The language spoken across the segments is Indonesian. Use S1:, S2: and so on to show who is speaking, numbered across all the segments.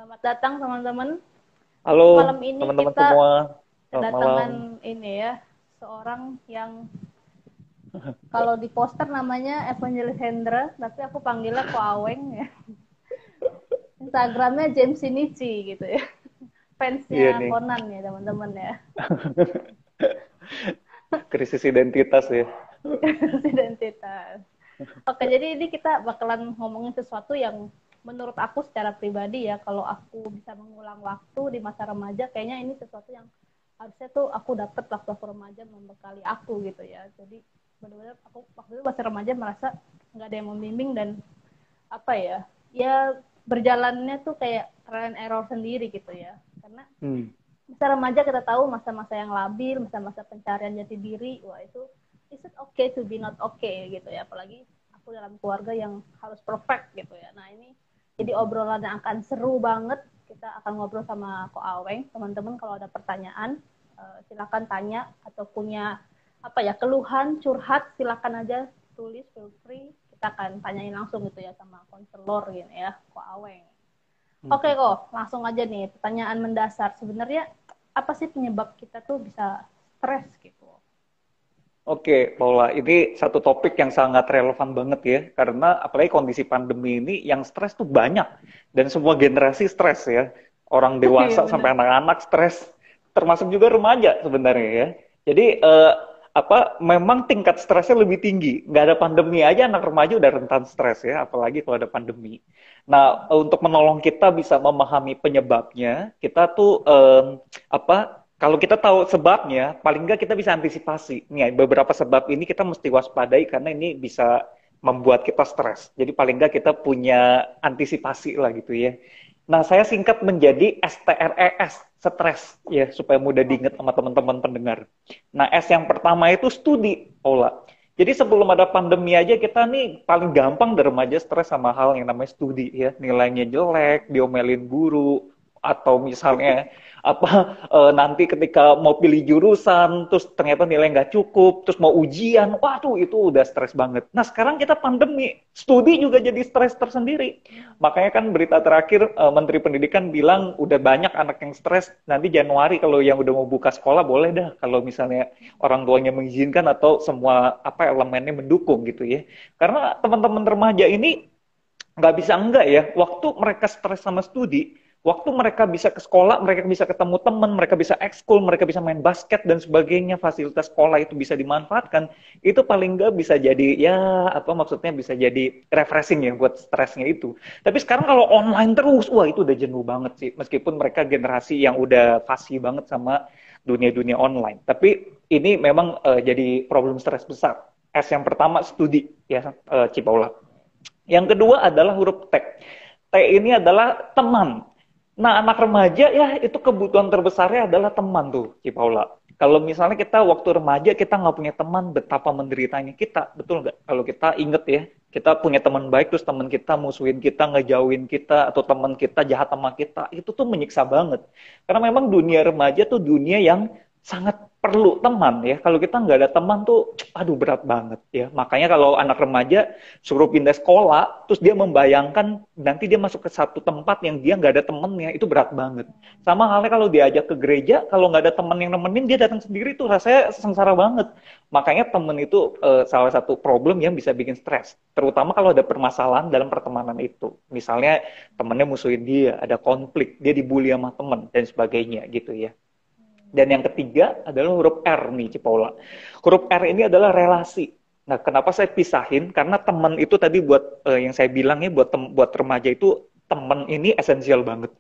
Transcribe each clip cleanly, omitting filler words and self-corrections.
S1: Selamat datang teman-teman.
S2: Halo
S1: Malam ini
S2: teman-teman
S1: kita
S2: semua, selamat malam.
S1: kedatangan ini ya, seorang yang kalau di poster namanya Evangelis Hendra, tapi aku panggilnya Ko Aweng ya. Instagramnya James Shinichi gitu ya. Fansnya
S2: Iya nih,
S1: Conan ya teman-teman ya.
S2: krisis identitas ya.
S1: Identitas. Oke, jadi ini kita bakalan ngomongin sesuatu yang menurut aku secara pribadi ya, kalau aku bisa mengulang waktu di masa remaja, kayaknya ini sesuatu yang harusnya tuh aku dapet waktu aku remaja membekali aku gitu ya. Jadi benar-benar aku waktu itu masa remaja merasa nggak ada yang membimbing dan apa ya, ya berjalannya tuh kayak trial and error sendiri gitu ya. Karena
S2: Hmm.
S1: masa remaja kita tahu masa-masa yang labil, masa-masa pencarian jati diri. Wah itu, is it okay to be not okay gitu ya, apalagi aku dalam keluarga yang harus perfect gitu ya. Nah ini jadi obrolan yang akan seru banget. Kita akan ngobrol sama Ko Aweng. Teman-teman kalau ada pertanyaan silakan tanya, atau punya apa ya, keluhan curhat, silakan aja tulis, feel free, kita akan tanyain langsung gitu ya sama konselor gitu ya, Ko Aweng. Oke kok, langsung aja nih pertanyaan mendasar. Sebenarnya apa sih penyebab kita tuh bisa stres gitu?
S2: Oke, Paula, ini satu topik yang sangat relevan banget ya, karena apalagi kondisi pandemi ini yang stres tuh banyak, dan semua generasi stres ya, orang
S1: Iya
S2: dewasa
S1: benar.
S2: sampai anak-anak stres, termasuk juga remaja sebenarnya ya. Jadi memang tingkat stresnya lebih tinggi, nggak ada pandemi aja anak remaja udah rentan stres ya, apalagi kalau ada pandemi. Nah, untuk menolong kita bisa memahami penyebabnya, kita tuh kalau kita tahu sebabnya, paling nggak kita bisa antisipasi. Nih, beberapa sebab ini kita mesti waspadai karena ini bisa membuat kita stres. Jadi paling nggak kita punya antisipasi lah gitu ya. Nah, saya singkat menjadi STRES, stres ya, supaya mudah diingat
S1: Oke.
S2: sama teman-teman pendengar. Nah, S yang pertama itu studi, Paula. Jadi sebelum ada pandemi aja kita nih paling gampang dari remaja stres sama hal yang namanya studi ya. Nilainya jelek, diomelin guru, atau misalnya nanti ketika mau pilih jurusan terus ternyata nilai nggak cukup terus mau ujian, waduh itu udah stres banget. Nah sekarang kita pandemi, studi juga jadi stres tersendiri. Makanya kan berita terakhir Menteri Pendidikan bilang udah banyak anak yang stres, nanti Januari kalau yang udah mau buka sekolah boleh dah kalau misalnya orang tuanya mengizinkan atau semua apa elemennya mendukung gitu ya. Karena teman-teman remaja ini nggak bisa enggak ya, waktu mereka stres sama studi, waktu mereka bisa ke sekolah, mereka bisa ketemu teman, mereka bisa ekskul, mereka bisa main basket dan sebagainya, fasilitas sekolah itu bisa dimanfaatkan, itu paling enggak bisa jadi ya apa maksudnya bisa jadi refreshing ya buat stresnya itu. Tapi sekarang kalau online terus, wah itu udah jenuh banget sih, meskipun mereka generasi yang udah fasih banget sama dunia-dunia online. Tapi ini memang jadi problem stres besar. S yang pertama studi ya, Cipaula. Yang kedua adalah huruf T. T ini adalah teman. Nah, anak remaja ya itu kebutuhan terbesarnya adalah teman tuh, Ci Paula. Kalau misalnya kita waktu remaja kita nggak punya teman, betapa menderitanya kita, betul nggak? Kalau kita inget ya, kita punya teman baik terus teman kita musuhin kita, ngejauhin kita, atau teman kita jahat sama kita, itu tuh menyiksa banget. Karena memang dunia remaja tuh dunia yang sangat perlu teman ya. Kalau kita nggak ada teman tuh, aduh berat banget ya. Makanya kalau anak remaja suruh pindah sekolah, terus dia membayangkan nanti dia masuk ke satu tempat yang dia nggak ada temennya, itu berat banget. Sama halnya kalau diajak ke gereja, kalau nggak ada temen yang nemenin, dia datang sendiri tuh rasanya sengsara banget. Makanya temen itu salah satu problem yang bisa bikin stres. Terutama kalau ada permasalahan dalam pertemanan itu. Misalnya temennya musuhin dia, ada konflik, dia dibully sama temen, dan sebagainya gitu ya. Dan yang ketiga adalah huruf R nih, Cipaula. Huruf R ini adalah relasi. Nah, kenapa saya pisahin? Karena teman itu tadi buat yang saya bilang ya buat remaja itu teman ini esensial banget.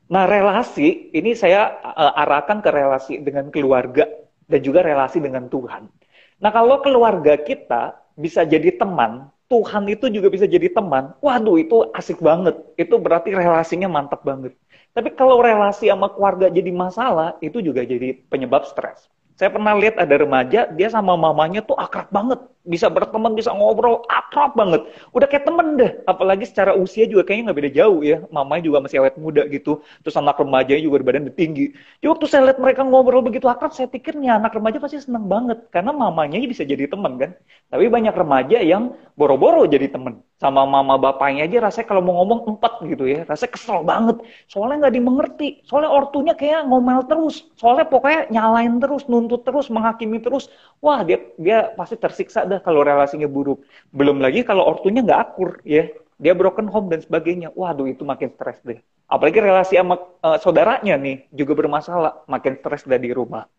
S2: Nah, relasi ini saya arahkan ke relasi dengan keluarga dan juga relasi dengan Tuhan. Nah, kalau keluarga kita bisa jadi teman, Tuhan itu juga bisa jadi teman. Waduh, itu asik banget. Itu berarti relasinya mantap banget. Tapi kalau relasi sama keluarga jadi masalah, itu juga jadi penyebab stres. Saya pernah lihat ada remaja, dia sama mamanya tuh akrab banget. bisa berteman, bisa ngobrol, akrab banget. Udah kayak temen deh. Apalagi secara usia juga kayaknya nggak beda jauh ya. Mamanya juga masih awet muda gitu. Terus anak remajanya juga badan tinggi. Jadi waktu saya lihat mereka ngobrol begitu akrab, saya pikir nih anak remaja pasti seneng banget. Karena mamanya bisa jadi teman kan. Tapi banyak remaja yang boro-boro jadi temen. Sama mama bapaknya aja rasanya kalau mau ngomong empat gitu ya. Rasanya kesel banget. Soalnya nggak dimengerti. Soalnya ortunya kayak ngomel terus. Soalnya pokoknya nyalain terus, nuntut terus, menghakimi terus. Wah, dia pasti tersiksa dah kalau relasinya buruk. Belum lagi kalau ortunya nggak akur ya. Dia broken home dan sebagainya. Waduh, itu makin stres deh. Apalagi relasi sama saudaranya nih juga bermasalah. Makin stres dah di rumah.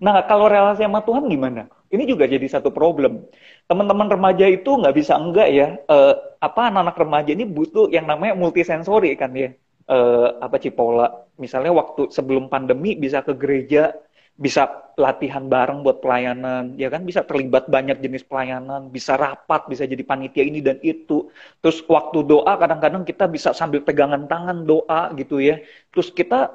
S2: Nah, kalau relasi sama Tuhan gimana? Ini juga jadi satu problem. Teman-teman remaja itu nggak bisa enggak ya. Anak-anak remaja ini butuh yang namanya multisensori kan ya. Cipola. Misalnya waktu sebelum pandemi bisa ke gereja, bisa latihan bareng buat pelayanan, ya kan bisa terlibat banyak jenis pelayanan, bisa rapat, bisa jadi panitia ini dan itu. Terus waktu doa kadang-kadang kita bisa sambil pegangan tangan doa gitu ya. Terus kita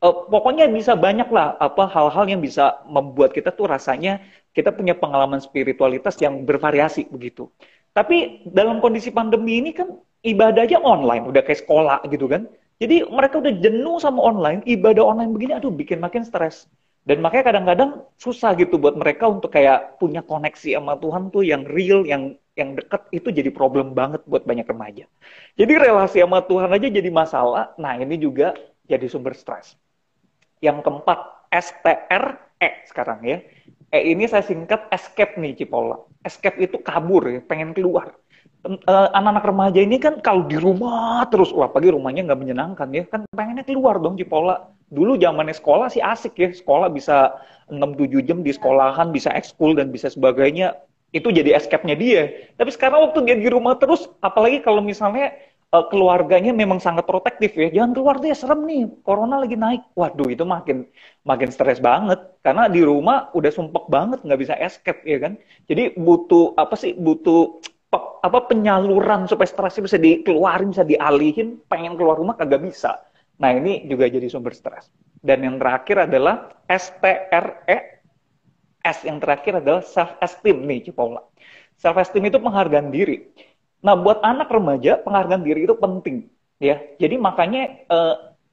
S2: pokoknya bisa banyak lah hal-hal yang bisa membuat kita tuh rasanya kita punya pengalaman spiritualitas yang bervariasi begitu. Tapi dalam kondisi pandemi ini kan ibadahnya online, udah kayak sekolah gitu kan. Jadi mereka udah jenuh sama online, ibadah online begini, aduh bikin makin stres. Dan makanya kadang-kadang susah gitu buat mereka untuk kayak punya koneksi sama Tuhan tuh yang real, yang deket, itu jadi problem banget buat banyak remaja. Jadi relasi sama Tuhan aja jadi masalah, nah ini juga jadi sumber stres. Yang keempat, STRE sekarang ya. Ini saya singkat escape nih Cipola. Escape itu kabur ya, pengen keluar. Anak-anak remaja ini kan kalau di rumah terus, wah pagi rumahnya nggak menyenangkan ya, kan pengennya keluar dong Cipola. Dulu zamannya sekolah sih asik ya, sekolah bisa 6-7 jam di sekolahan, bisa ekskul dan bisa sebagainya. Itu jadi escape-nya dia. Tapi sekarang waktu dia di rumah terus, apalagi kalau misalnya keluarganya memang sangat protektif ya, jangan keluar deh serem nih, corona lagi naik. Waduh itu makin makin stres banget karena di rumah udah sumpek banget nggak bisa escape ya kan. Jadi butuh penyaluran supaya stresnya bisa dikeluarin, bisa dialihin, pengen keluar rumah kagak bisa. Nah ini juga jadi sumber stres. Dan yang terakhir adalah STRE. S yang terakhir adalah self esteem nih Cipolla. Self esteem itu penghargaan diri. Nah, buat anak remaja, penghargaan diri itu penting, ya. Jadi makanya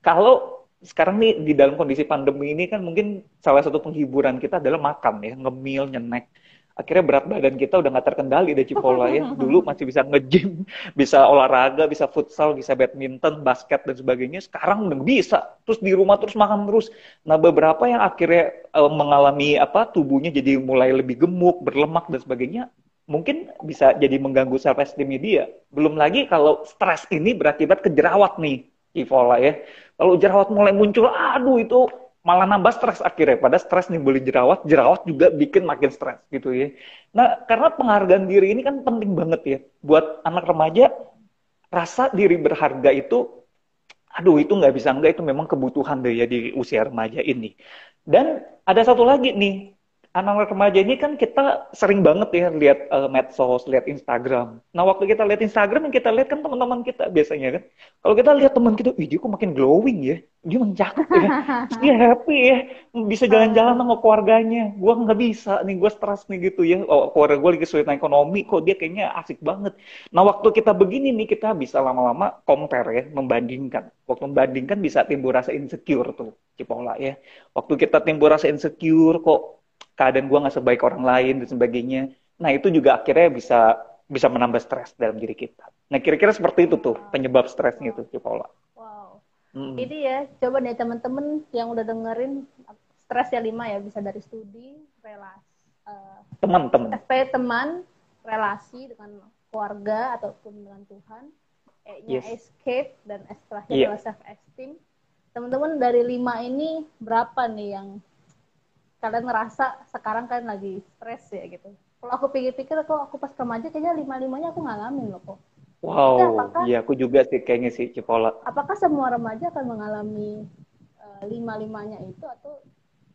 S2: kalau sekarang nih di dalam kondisi pandemi ini kan mungkin salah satu penghiburan kita adalah makan ya, ngemil, nyenek. Akhirnya berat badan kita udah nggak terkendali deh Cipolla ya. Dulu masih bisa nge-gym, bisa olahraga, bisa futsal, bisa badminton, basket dan sebagainya. Sekarang udah bisa. Terus di rumah terus makan terus. Nah, beberapa yang akhirnya mengalami tubuhnya jadi mulai lebih gemuk, berlemak dan sebagainya, mungkin bisa jadi mengganggu self esteem dia. Belum lagi kalau stres ini berakibat ke jerawat nih, Ivola ya. Kalau jerawat mulai muncul, aduh itu malah nambah stres akhirnya. Pada stres nimbulin jerawat, jerawat juga bikin makin stres gitu ya. Nah, karena penghargaan diri ini kan penting banget ya. Buat anak remaja, rasa diri berharga itu, aduh itu nggak bisa enggak, itu memang kebutuhan deh ya di usia remaja ini. Dan ada satu lagi nih, anak-anak remaja ini kan kita sering banget ya lihat medsos, lihat Instagram. Nah, waktu kita lihat Instagram, yang kita lihat kan teman-teman kita biasanya kan. Kalau kita lihat teman kita, dia kok makin glowing ya. Dia mencakep ya. Terus dia happy ya. Bisa jalan-jalan sama keluarganya. Gua nggak bisa nih, gue stres nih gitu ya. Oh, keluarga gue lagi kesulitan ekonomi, kok dia kayaknya asik banget. Nah, waktu kita begini nih, kita bisa lama-lama compare ya, membandingkan. Waktu membandingkan bisa timbul rasa insecure tuh, Cipolla ya. Waktu kita timbul rasa insecure, kok keadaan gue nggak sebaik orang lain dan sebagainya. Nah itu juga akhirnya bisa menambah stres dalam diri kita. Nah kira-kira seperti itu tuh penyebab stresnya itu, Paula.
S1: Wow. Ini ya coba deh teman-teman yang udah dengerin stres ya 5 ya, bisa dari studi, relasi, teman, relasi dengan keluarga ataupun dengan Tuhan, escape dan terakhir adalah self esteem. Teman-teman dari 5 ini berapa nih yang kalian ngerasa sekarang kalian lagi stres ya gitu? Kalau aku pikir-pikir, kok aku pas remaja kayaknya 5-5-nya aku ngalamin loh kok.
S2: Wow, iya aku juga sih kayaknya sih Cipolla.
S1: Apakah semua remaja akan mengalami 5-5-nya itu, atau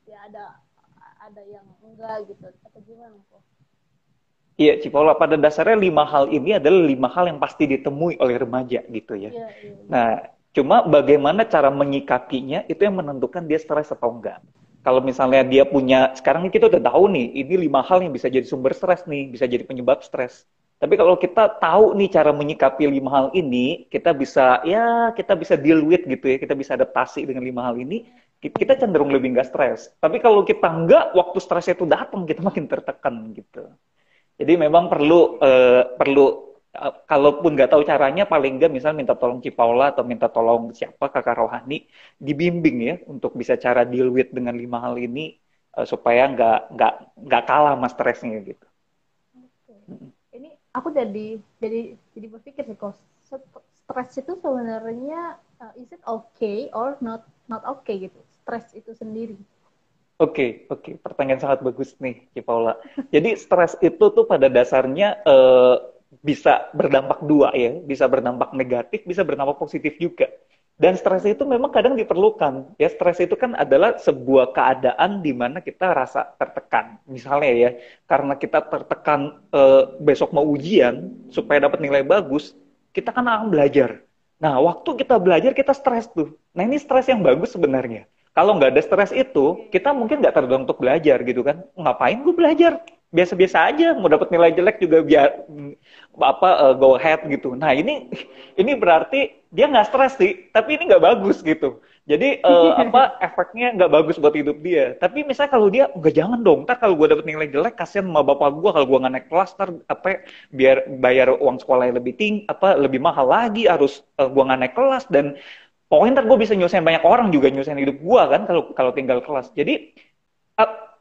S1: ya ada yang enggak gitu, atau gimana kok?
S2: Iya Cipolla, pada dasarnya 5 hal ini adalah 5 hal yang pasti ditemui oleh remaja gitu ya.
S1: Iya.
S2: Nah, cuma bagaimana cara menyikapinya itu yang menentukan dia stres atau enggak. Kalau misalnya dia punya, sekarang kita udah tahu nih, ini 5 hal yang bisa jadi sumber stres nih, bisa jadi penyebab stres. Tapi kalau kita tahu nih cara menyikapi 5 hal ini, kita bisa deal with gitu ya, kita bisa adaptasi dengan 5 hal ini, kita cenderung lebih nggak stres. Tapi kalau kita nggak, waktu stresnya itu datang, kita makin tertekan gitu. Jadi memang kalaupun nggak tahu caranya, paling nggak misal minta tolong Cipaula atau minta tolong siapa kakak rohani, dibimbing ya untuk bisa cara deal with dengan 5 hal ini, supaya nggak kalah sama stresnya gitu.
S1: Ini aku jadi berpikir sih, kok stres itu sebenarnya is it okay or not okay gitu, stres itu sendiri.
S2: Oke. Pertanyaan sangat bagus nih, Cipaula. Jadi stres itu tuh pada dasarnya bisa berdampak dua ya, bisa berdampak negatif, bisa berdampak positif juga. Dan stres itu memang kadang diperlukan. Ya, stres itu kan adalah sebuah keadaan di mana kita rasa tertekan. Misalnya ya, karena kita tertekan besok mau ujian supaya dapat nilai bagus, kita kan akan belajar. Nah, waktu kita belajar kita stres tuh. Nah, ini stres yang bagus sebenarnya. Kalau nggak ada stres itu, kita mungkin nggak terdorong untuk belajar gitu kan. Ngapain gue belajar? Biasa-biasa aja, mau dapat nilai jelek juga biar go ahead gitu. Nah ini berarti dia nggak stres sih, tapi ini nggak bagus gitu. Jadi efeknya nggak bagus buat hidup dia. Tapi misalnya kalau dia nggak, jangan dong, ntar kalau gue dapet nilai jelek kasihan sama bapak gue, kalau gue nggak naik kelas ntar biar bayar uang sekolah yang lebih tinggi, lebih mahal lagi, harus gue nggak naik kelas, dan pokoknya ntar gue bisa nyusahin banyak orang juga, nyusahin hidup gue kan kalau kalau tinggal kelas. Jadi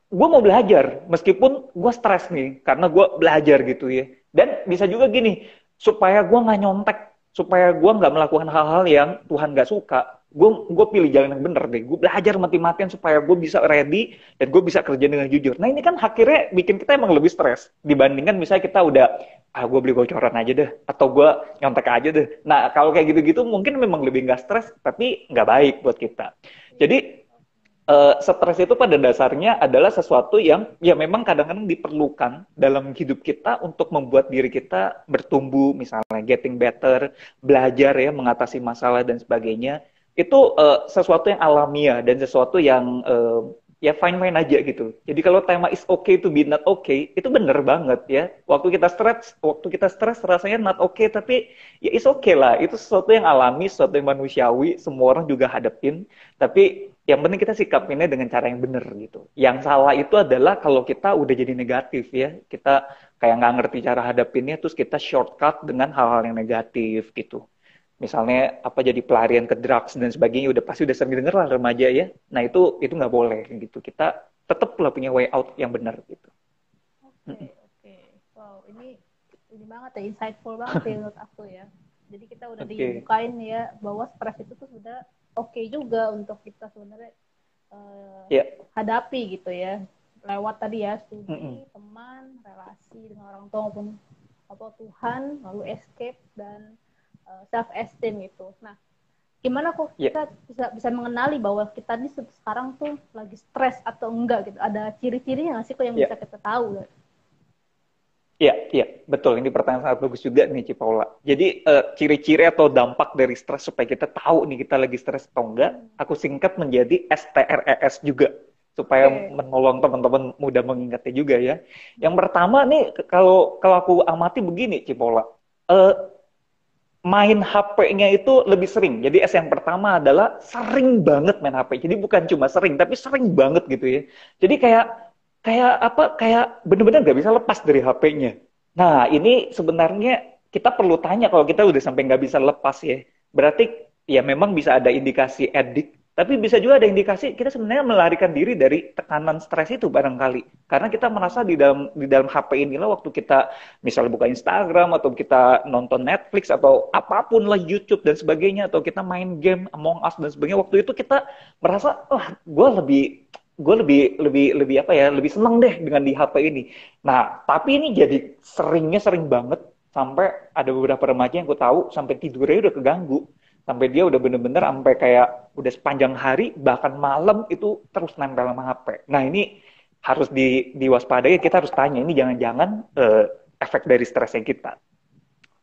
S2: gue mau belajar meskipun gue stres nih karena gue belajar gitu ya. Dan bisa juga gini, supaya gue nggak nyontek, supaya gue nggak melakukan hal-hal yang Tuhan nggak suka, gue pilih jalan yang bener deh. Gue belajar mati-matian supaya gue bisa ready dan gue bisa kerja dengan jujur. Nah ini kan akhirnya bikin kita emang lebih stres dibandingkan misalnya kita udah gue beli bocoran aja deh, atau gue nyontek aja deh. Nah kalau kayak gitu-gitu mungkin memang lebih nggak stres, tapi nggak baik buat kita. Jadi stres itu pada dasarnya adalah sesuatu yang ya memang kadang-kadang diperlukan dalam hidup kita untuk membuat diri kita bertumbuh, misalnya getting better, belajar ya, mengatasi masalah dan sebagainya. Itu sesuatu yang alamiah dan sesuatu yang ya fine-fine aja gitu. Jadi kalau tema is okay to be not okay, itu bener banget ya. Waktu kita stres rasanya not okay, tapi ya is okay lah. Itu sesuatu yang alami, sesuatu yang manusiawi, semua orang juga hadapin. Tapi yang penting kita sikapinnya dengan cara yang benar gitu. Yang salah itu adalah kalau kita udah jadi negatif ya, kita kayak nggak ngerti cara hadapinnya, terus kita shortcut dengan hal-hal yang negatif gitu. Misalnya jadi pelarian ke drugs dan sebagainya, pasti udah sering denger lah remaja ya. Nah itu nggak boleh gitu. Kita tetap lah punya way out yang benar gitu.
S1: Oke. Wow, ini banget ya, insightful banget ya menurut aku ya. Jadi kita udah dibukain ya bahwa stres itu tuh sudah oke juga untuk kita sebenarnya hadapi gitu ya, lewat tadi ya studi, teman, relasi dengan orang tua maupun Tuhan, lalu escape dan self esteem itu. Nah, gimana kok kita bisa mengenali bahwa kita ini sekarang tuh lagi stres atau enggak gitu? Ada ciri-cirinya nggak sih kok yang bisa kita tahu?
S2: Iya, betul. Ini pertanyaan sangat bagus juga nih, Cipaula. Jadi, ciri-ciri atau dampak dari stres supaya kita tahu nih kita lagi stres atau enggak, aku singkat menjadi STRES juga, supaya menolong teman-teman mudah mengingatnya juga ya. Yang pertama nih, kalau aku amati begini, Cipaula, main HP-nya itu lebih sering. Jadi yang pertama adalah sering banget main HP. Jadi bukan cuma sering, tapi sering banget gitu ya. Jadi kayak bener-bener nggak bisa lepas dari HP-nya. Nah ini sebenarnya kita perlu tanya, kalau kita udah sampai nggak bisa lepas ya, berarti ya memang bisa ada indikasi edik, tapi bisa juga ada indikasi kita sebenarnya melarikan diri dari tekanan stres itu barangkali, karena kita merasa di dalam HP inilah waktu kita misalnya buka Instagram atau kita nonton Netflix atau apapun lah, YouTube dan sebagainya, atau kita main game Among Us dan sebagainya, waktu itu kita merasa gue lebih seneng deh dengan di HP ini. Nah, tapi ini jadi sering banget, sampai ada beberapa remaja yang aku tahu sampai tidurnya udah keganggu. Sampai dia udah bener-bener sampai kayak udah sepanjang hari, bahkan malam itu terus nempel sama HP. Nah, ini harus diwaspadai, kita harus tanya, ini jangan-jangan efek dari stresnya kita.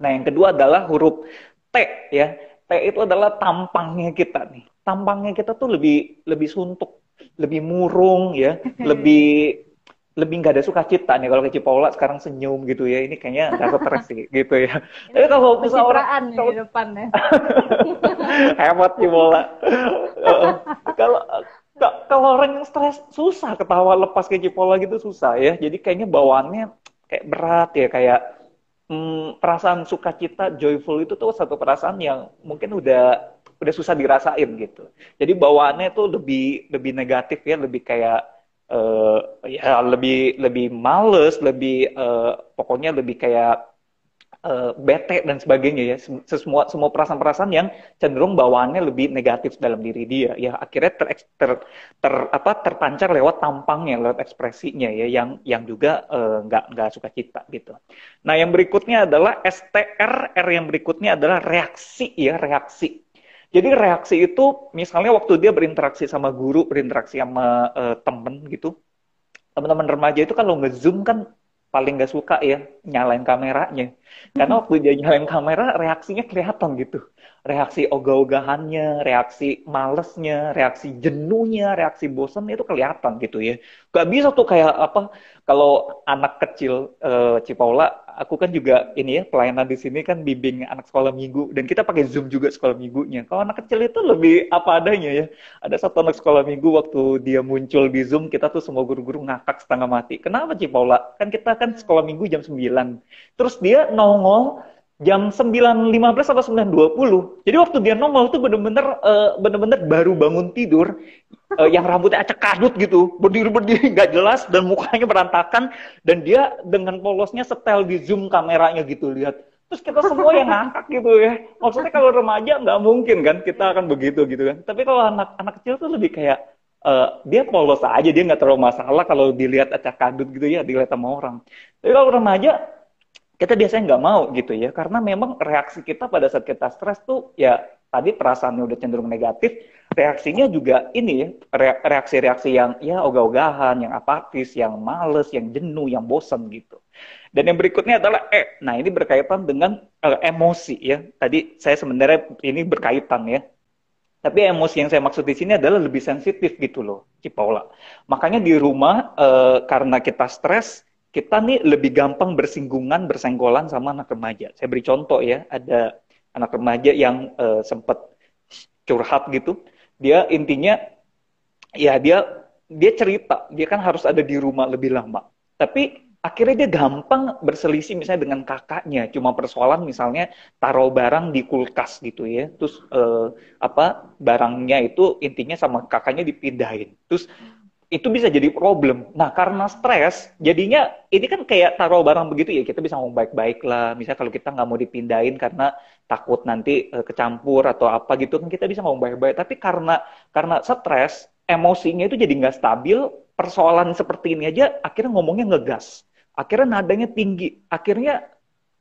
S2: Nah, yang kedua adalah huruf T ya. T itu adalah tampangnya kita nih. Tampangnya kita tuh lebih suntuk. lebih murung ya, lebih lebih nggak ada sukacita nih kalau ke Cipaula sekarang senyum gitu ya. Ini kayaknya nggak stres sih gitu ya. Tapi
S1: Ini
S2: kalau misal orang
S1: pencitraan nih
S2: kalau
S1: di depan ya.
S2: hebat Cipaula. Heeh. Kalau kalau orang yang stres susah ketawa lepas ke Cipaula gitu susah ya. Jadi kayaknya bawaannya kayak berat ya kayak perasaan sukacita joyful itu tuh satu perasaan yang mungkin udah susah dirasain gitu. Jadi bawaannya tuh lebih lebih negatif ya, lebih kayak ya lebih lebih males, lebih pokoknya lebih kayak bete dan sebagainya ya. Semua semua perasaan-perasaan yang cenderung bawaannya lebih negatif dalam diri dia ya akhirnya terpancar lewat tampangnya, lewat ekspresinya ya yang juga nggak suka cita gitu. Nah, yang berikutnya adalah STR, R yang berikutnya adalah reaksi ya, reaksi. Jadi reaksi itu misalnya waktu dia berinteraksi sama guru, berinteraksi sama temen gitu, teman-teman remaja itu kalau nge-zoom kan paling nggak suka ya nyalain kameranya. Karena waktu dia nyalain kamera reaksinya kelihatan gitu. Reaksi ogah-ogahannya, reaksi malesnya, reaksi jenuhnya, reaksi bosan itu kelihatan gitu ya. Gak bisa tuh kayak apa kalau anak kecil Cipaula, aku kan juga ini ya pelayanan di sini kan bimbing anak sekolah minggu dan kita pakai Zoom juga sekolah minggunya. Kalau anak kecil itu lebih apa adanya ya. Ada satu anak sekolah minggu waktu dia muncul di Zoom, kita tuh semua guru-guru ngakak setengah mati. Kenapa Ci Paula? Kan kita kan sekolah minggu jam 9. Terus dia nongol jam 9.15 atau 9.20. Jadi waktu dia nongol tuh bener-bener baru bangun tidur, yang rambutnya acak kadut gitu, berdiri-berdiri nggak jelas dan mukanya berantakan dan dia dengan polosnya setel di Zoom kameranya gitu lihat. Terus kita semua yang ngakak gitu ya. Maksudnya kalau remaja nggak mungkin kan kita akan begitu gitu kan. Tapi kalau anak-anak kecil tuh lebih kayak dia polos aja, dia nggak terlalu masalah kalau dilihat acak kadut gitu ya, dilihat sama orang. Tapi kalau remaja kita biasanya nggak mau gitu ya, karena memang reaksi kita pada saat kita stres tuh ya tadi perasaannya udah cenderung negatif, reaksinya juga ini ya, reaksi-reaksi yang ya ogah-ogahan, yang apatis, yang males, yang jenuh, yang bosan gitu. Dan yang berikutnya adalah nah ini berkaitan dengan emosi ya. Tadi saya sebenarnya ini berkaitan ya. Tapi emosi yang saya maksud di sini adalah lebih sensitif gitu loh, Cipaula. Makanya di rumah karena kita stres, kita nih lebih gampang bersinggungan, bersenggolan sama anak remaja. Saya beri contoh ya, ada anak remaja yang sempat curhat gitu. Dia intinya ya dia cerita, dia kan harus ada di rumah lebih lama. Tapi akhirnya dia gampang berselisih misalnya dengan kakaknya, cuma persoalan misalnya taruh barang di kulkas gitu ya. Terus barangnya itu intinya sama kakaknya dipindahin. Terus itu bisa jadi problem. Nah, karena stres, jadinya ini kan kayak taruh barang begitu ya, kita bisa ngomong baik-baik lah. Misalnya kalau kita nggak mau dipindahin karena takut nanti kecampur atau apa gitu kan kita bisa ngomong baik-baik. Tapi karena stres, emosinya itu jadi nggak stabil, persoalan seperti ini aja akhirnya ngomongnya ngegas. Akhirnya nadanya tinggi. Akhirnya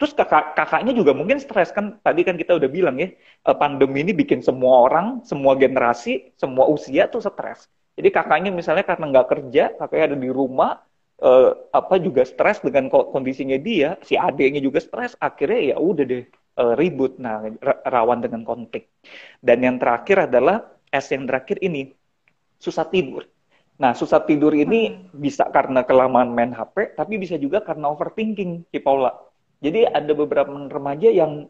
S2: terus kakaknya juga mungkin stres kan tadi kan kita udah bilang ya pandemi ini bikin semua orang, semua generasi, semua usia tuh stres. Jadi kakaknya misalnya karena nggak kerja, kakaknya ada di rumah, juga stres dengan kondisinya dia, si adiknya juga stres, akhirnya ya udah deh ribut, nah rawan dengan konflik. Dan yang terakhir adalah S yang terakhir ini susah tidur. Nah, susah tidur ini bisa karena kelamaan main HP, tapi bisa juga karena overthinking, si Paula. Jadi ada beberapa remaja yang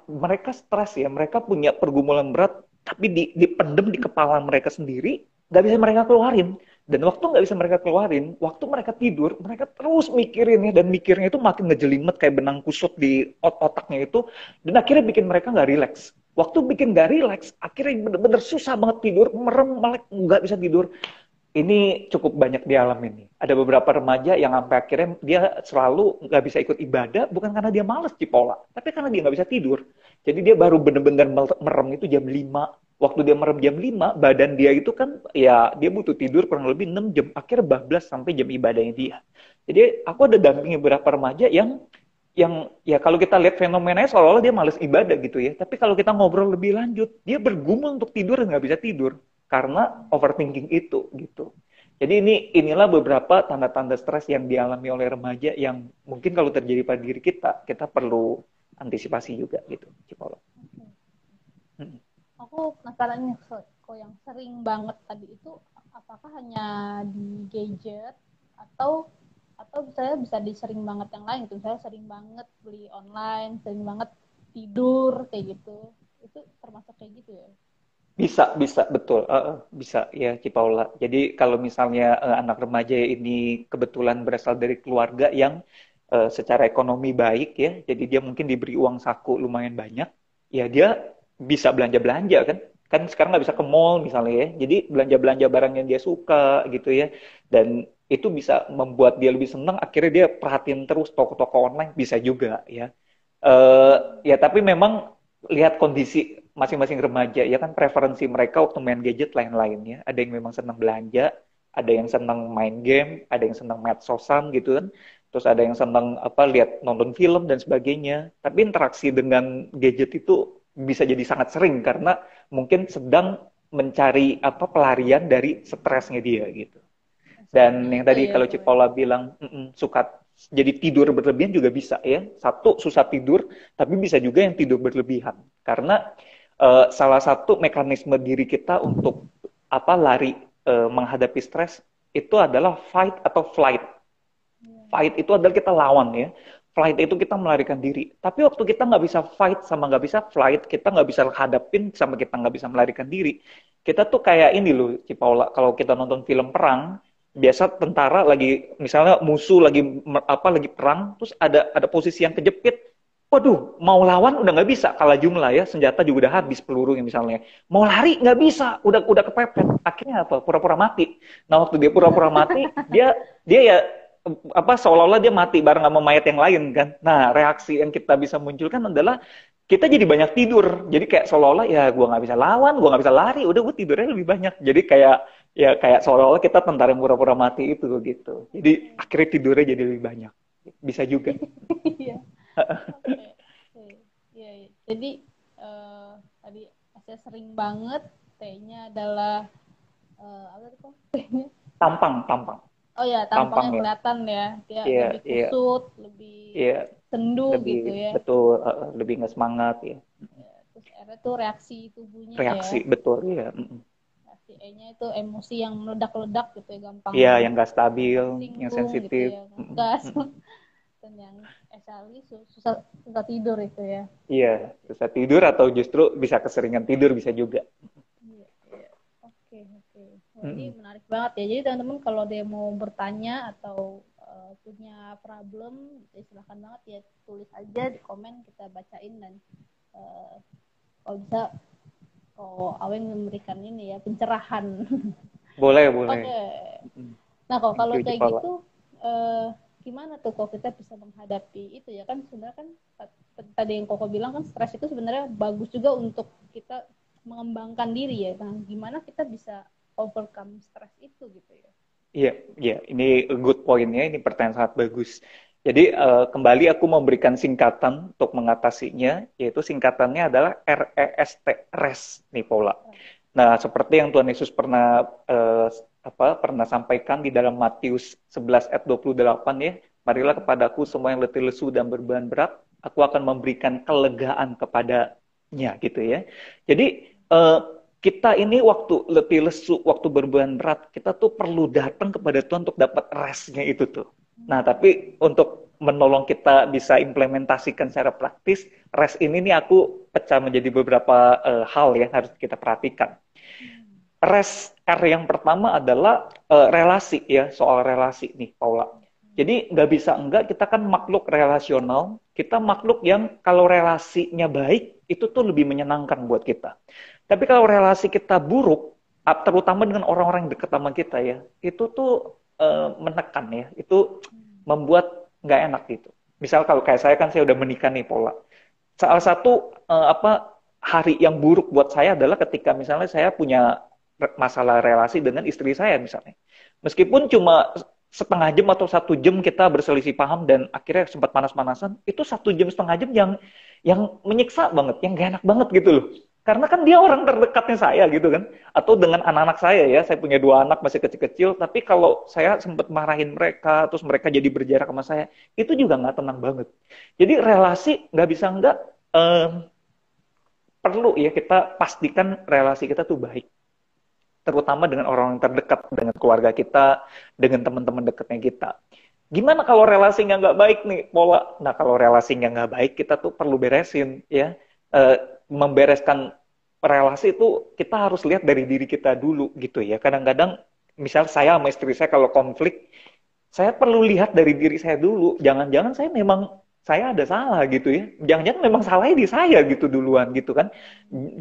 S2: mereka stres ya, mereka punya pergumulan berat, tapi dipendem di kepala mereka sendiri, nggak bisa mereka keluarin. Dan waktu nggak bisa mereka keluarin, waktu mereka tidur, mereka terus mikirin ya, dan mikirnya itu makin ngejelimet kayak benang kusut di otaknya itu, dan akhirnya bikin mereka nggak rileks. Waktu bikin nggak rileks, akhirnya bener-bener susah banget tidur, merem, malah nggak bisa tidur. Ini cukup banyak dialami nih. Ada beberapa remaja yang sampai akhirnya dia selalu nggak bisa ikut ibadah, bukan karena dia males Cipola, tapi karena dia nggak bisa tidur. Jadi dia baru bener-bener merem itu jam 5. Waktu dia merem jam 5, badan dia itu kan, ya dia butuh tidur kurang lebih 6 jam. Akhirnya bablas sampai jam ibadahnya dia. Jadi aku ada dampingi beberapa remaja yang ya kalau kita lihat fenomenanya seolah-olah dia males ibadah gitu ya. Tapi kalau kita ngobrol lebih lanjut, dia bergumul untuk tidur dan nggak bisa tidur karena overthinking itu gitu. Jadi inilah beberapa tanda-tanda stres yang dialami oleh remaja yang mungkin kalau terjadi pada diri kita, kita perlu antisipasi juga gitu, Cipolo.
S1: Aku penasaran nih, kok yang sering banget tadi itu apakah hanya di gadget atau misalnya bisa di sering banget yang lain gitu, misalnya sering banget beli online, sering banget tidur kayak gitu, itu termasuk kayak gitu ya?
S2: Bisa, betul. Bisa ya, Cipaula. Jadi kalau misalnya anak remaja ini kebetulan berasal dari keluarga yang secara ekonomi baik ya, jadi dia mungkin diberi uang saku lumayan banyak, ya dia bisa belanja-belanja kan. Kan sekarang nggak bisa ke mall misalnya ya, jadi belanja-belanja barang yang dia suka gitu ya. Dan itu bisa membuat dia lebih senang, akhirnya dia perhatiin terus toko-toko online, bisa juga ya. Ya tapi memang lihat kondisi masing-masing remaja ya kan, preferensi mereka waktu main gadget lain-lainnya. Ada yang memang senang belanja, ada yang senang main game, ada yang senang medsosan gitu kan. Terus ada yang senang apa lihat nonton film dan sebagainya. Tapi interaksi dengan gadget itu bisa jadi sangat sering karena mungkin sedang mencari apa pelarian dari stresnya dia gitu. Dan
S1: Seringnya
S2: yang
S1: itu
S2: tadi
S1: ya
S2: kalau
S1: Boy.
S2: Cipolla bilang suka jadi tidur berlebihan juga bisa ya. Satu susah tidur, tapi bisa juga yang tidur berlebihan. Karena salah satu mekanisme diri kita untuk apa lari menghadapi stres itu adalah fight atau flight. Fight itu adalah kita lawan ya. Flight itu kita melarikan diri. Tapi waktu kita nggak bisa fight sama nggak bisa flight, kita nggak bisa hadapin sama kita nggak bisa melarikan diri. Kita tuh kayak ini loh, Cipaula. Kalau kita nonton film perang, biasa tentara lagi, misalnya musuh lagi apa lagi perang, terus ada posisi yang kejepit. Waduh, mau lawan udah nggak bisa, kalah jumlah ya, senjata juga udah habis pelurunya misalnya. Mau lari nggak bisa, udah kepepet. Akhirnya apa? Pura-pura mati. Nah waktu dia pura-pura mati, dia ya apa seolah-olah dia mati bareng sama mayat yang lain kan. Nah, reaksi yang kita bisa munculkan adalah kita jadi banyak tidur. Jadi kayak seolah-olah ya gua nggak bisa lawan, gua nggak bisa lari, udah gua tidurnya lebih banyak. Jadi kayak ya kayak seolah-olah kita tentara yang pura-pura mati itu gitu. Jadi akhirnya tidurnya jadi lebih banyak. Bisa juga.
S1: Iya. Oke. Oke. Iya, iya. Jadi tadi saya sering banget, T-nya adalah apa tuh kok? T-nya.
S2: Tampang, tampang.
S1: Oh ya,
S2: Tampang
S1: tampangnya
S2: ya.
S1: kelihatan ya. Dia
S2: Iya,
S1: lebih
S2: iya,
S1: kusut, lebih
S2: iya.
S1: sendu
S2: Lebih
S1: gitu ya.
S2: betul, lebih nggak semangat ya.
S1: Ya, terus R tuh reaksi tubuhnya ya.
S2: Reaksi betul ya.
S1: Reaksi E-nya itu emosi yang meledak-ledak gitu ya, gampang
S2: Iya, yang nggak stabil, yang
S1: tersinggung gitu
S2: sensitif.
S1: ya, ngegas. Dan yang SLI susah susah tidur itu ya.
S2: Iya, susah tidur atau justru bisa keseringan tidur bisa juga.
S1: Iya, iya. Oke, oke. Wah, ini
S2: Mm-mm.
S1: menarik banget ya. Jadi teman-teman kalau dia mau bertanya atau punya problem, ya silahkan banget ya, tulis aja di komen, kita bacain, dan uh, kalau bisa Awen memberikan ini ya pencerahan.
S2: Boleh,
S1: Oke.
S2: boleh. Mm.
S1: Nah, kalau
S2: Thank you,
S1: kayak
S2: Jepala.
S1: gitu, gimana tuh kok kita bisa menghadapi itu ya kan? Sebenarnya kan tadi yang Koko bilang kan, stres itu sebenarnya bagus juga untuk kita mengembangkan diri ya. Nah, gimana kita bisa overcome stres itu gitu ya?
S2: Iya, iya, ini good point ya, ini pertanyaan sangat bagus. Jadi kembali aku memberikan singkatan untuk mengatasinya, yaitu singkatannya adalah REST, rest nih Paula. Nah, seperti yang Tuhan Yesus pernah pernah sampaikan di dalam Matius 11 ayat 28 ya, marilah kepadaku semua yang letih lesu dan berbeban berat, aku akan memberikan kelegaan kepadanya gitu ya. Jadi kita ini waktu letih lesu, waktu berbeban berat, kita tuh perlu datang kepada Tuhan untuk dapat restnya itu tuh. Nah, tapi untuk menolong kita bisa implementasikan secara praktis, rest ini nih aku pecah menjadi beberapa hal yang harus kita perhatikan. Rest R yang pertama adalah relasi ya, soal relasi nih Paula. Jadi nggak bisa enggak, kita kan makhluk relasional, kita makhluk yang kalau relasinya baik, itu tuh lebih menyenangkan buat kita. Tapi kalau relasi kita buruk, terutama dengan orang-orang yang dekat sama kita ya, itu tuh menekan ya, itu membuat nggak enak gitu. Misal kalau kayak saya kan saya udah menikah nih Paula. Salah satu hari yang buruk buat saya adalah ketika misalnya saya punya masalah relasi dengan istri saya misalnya. Meskipun cuma setengah jam atau 1 jam kita berselisih paham dan akhirnya sempat panas-panasan, itu 1 jam setengah jam yang menyiksa banget, yang gak enak banget gitu loh. Karena kan dia orang terdekatnya saya gitu kan. Atau dengan anak-anak saya ya, saya punya 2 anak masih kecil-kecil, tapi kalau saya sempat marahin mereka, terus mereka jadi berjarak sama saya, itu juga nggak tenang banget. Jadi relasi nggak bisa nggak, perlu ya kita pastikan relasi kita tuh baik. terutama dengan orang terdekat, dengan keluarga kita, dengan teman-teman dekatnya kita. Gimana kalau relasinya nggak baik nih, pola? Nah, kalau relasinya nggak baik, kita tuh perlu beresin, ya. Eh, Membereskan relasi itu kita harus lihat dari diri kita dulu, gitu ya. Kadang-kadang, misal saya sama istri saya kalau konflik, saya perlu lihat dari diri saya dulu. Jangan-jangan saya ada salah gitu ya. Jangan-jangan memang salahnya di saya gitu duluan gitu kan.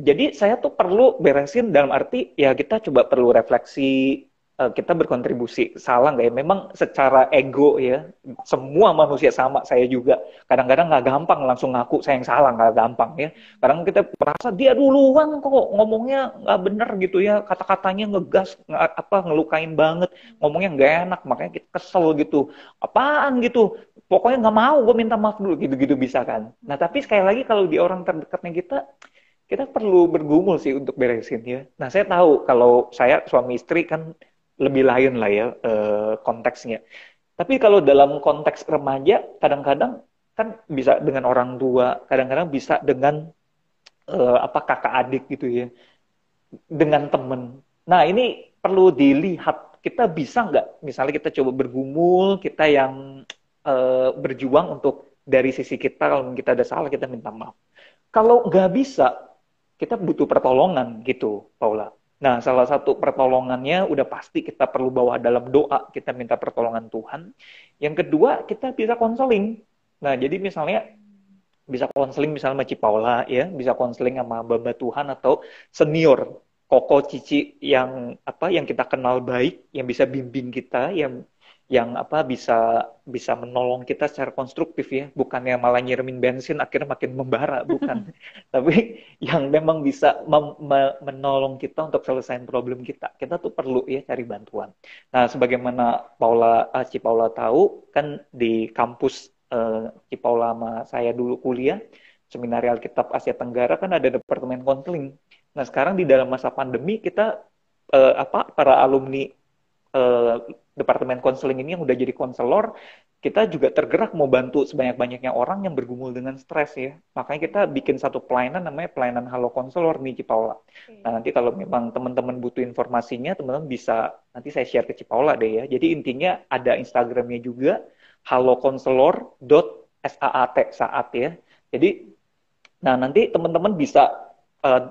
S2: Jadi saya tuh perlu beresin dalam arti ya kita coba perlu refleksi, kita berkontribusi salah nggak ya? Memang secara ego ya, semua manusia sama, saya juga kadang-kadang nggak gampang langsung ngaku saya yang salah, nggak gampang ya. Kadang kita merasa dia duluan kok ngomongnya nggak bener gitu ya, kata-katanya ngegas, ngelukain banget, ngomongnya nggak enak, makanya kita kesel gitu. Apaan gitu? Pokoknya nggak mau, gue minta maaf dulu, gitu-gitu bisa kan. Nah tapi sekali lagi kalau di orang terdekatnya kita perlu bergumul sih untuk beresin ya. Nah saya tahu kalau saya suami istri kan lebih lain lah ya konteksnya. Tapi kalau dalam konteks remaja, kadang-kadang kan bisa dengan orang tua, kadang-kadang bisa dengan kakak adik gitu ya, dengan temen. Nah ini perlu dilihat, kita bisa nggak, misalnya kita coba bergumul, kita yang berjuang untuk dari sisi kita, kalau kita ada salah kita minta maaf. Kalau nggak bisa, kita butuh pertolongan gitu, Paula. Nah, salah satu pertolongannya udah pasti kita perlu bawa dalam doa, kita minta pertolongan Tuhan. Yang kedua, kita bisa konseling. Nah, jadi misalnya bisa konseling misalnya sama Ci Paula ya, bisa konseling sama Mbak Tuhan atau senior, Koko Cici yang kita kenal baik, yang bisa bimbing kita, yang bisa menolong kita secara konstruktif ya, bukannya malah nyiramin bensin akhirnya makin membara, bukan. Tapi yang memang bisa menolong kita untuk selesaiin problem kita. Kita tuh perlu ya cari bantuan. Nah, sebagaimana Ci Paula tahu kan di kampus Ci Paula sama saya dulu kuliah Seminari Alkitab Asia Tenggara kan ada departemen konseling. Nah, sekarang di dalam masa pandemi kita para alumni departemen konseling ini yang udah jadi konselor, kita juga tergerak mau bantu sebanyak-banyaknya orang yang bergumul dengan stres ya. Makanya kita bikin satu pelayanan namanya pelayanan Halo Konselor nih Cipaula. Nah, nanti kalau memang teman-teman butuh informasinya, teman-teman bisa nanti saya share ke Cipaula deh ya. Jadi intinya ada Instagramnya juga halokonselor.saat saat ya. Jadi nah nanti teman-teman bisa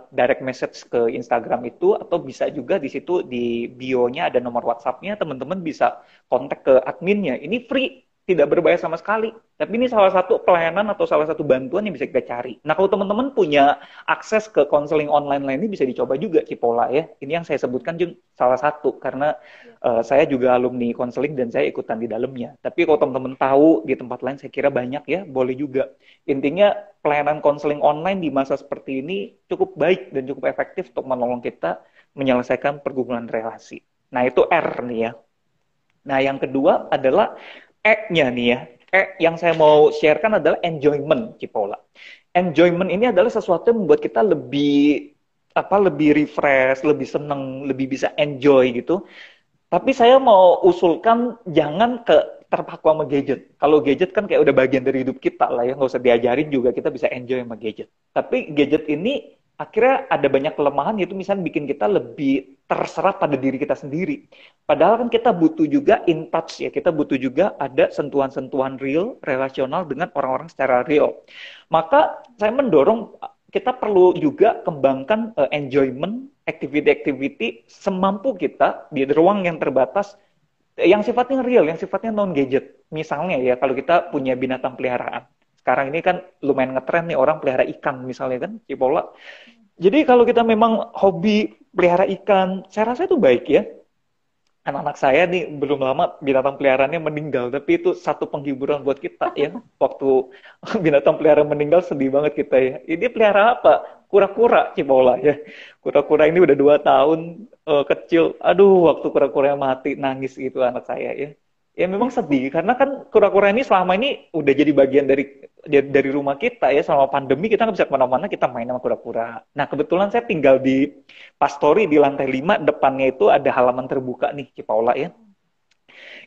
S2: direct message ke Instagram itu, atau bisa juga di situ di bio-nya ada nomor WhatsApp-nya, teman-teman bisa kontak ke adminnya. Ini free, tidak berbayar sama sekali. Tapi ini salah satu pelayanan atau salah satu bantuan yang bisa kita cari. Nah, kalau teman-teman punya akses ke konseling online lain ini bisa dicoba juga Cipola ya. Ini yang saya sebutkan juga salah satu karena saya juga alumni konseling dan saya ikutan di dalamnya. Tapi kalau teman-teman tahu di tempat lain saya kira banyak ya, boleh juga. Intinya pelayanan konseling online di masa seperti ini cukup baik dan cukup efektif untuk menolong kita menyelesaikan pergumulan relasi. Nah, itu R nih ya. Nah, yang kedua adalah E-nya nih ya. Yang saya mau sharekan adalah enjoyment, Cipola. Enjoyment ini adalah sesuatu yang membuat kita lebih refresh, lebih seneng, lebih bisa enjoy gitu. Tapi saya mau usulkan jangan terpaku sama gadget. Kalau gadget kan kayak udah bagian dari hidup kita lah ya, nggak usah diajarin juga kita bisa enjoy sama gadget. Tapi gadget ini akhirnya ada banyak kelemahan, yaitu misalnya bikin kita lebih terserap pada diri kita sendiri. Padahal kan kita butuh juga in touch ya, kita butuh juga ada sentuhan-sentuhan real, relasional dengan orang-orang secara real. Maka saya mendorong kita perlu juga kembangkan enjoyment, activity-activity semampu kita di ruang yang terbatas, yang sifatnya real, yang sifatnya non-gadget. Misalnya ya, kalau kita punya binatang peliharaan. Sekarang ini kan lumayan ngetren nih orang pelihara ikan misalnya kan, Cipola. Jadi kalau kita memang hobi pelihara ikan, saya rasa itu baik ya. Anak-anak saya nih belum lama binatang peliharaannya meninggal, tapi itu satu penghiburan buat kita ya. Waktu binatang peliharaan meninggal sedih banget kita ya. Ini pelihara apa? Kura-kura Cipola ya. Kura-kura ini udah 2 tahun kecil. Aduh, waktu kura-kuranya mati nangis gitu anak saya ya. Ya memang sedih karena kan kura-kura ini selama ini udah jadi bagian dari rumah kita ya. Selama pandemi kita nggak bisa kemana-mana, kita main sama kura-kura. Nah kebetulan saya tinggal di Pastori di lantai 5, depannya itu ada halaman terbuka nih Cipaula ya.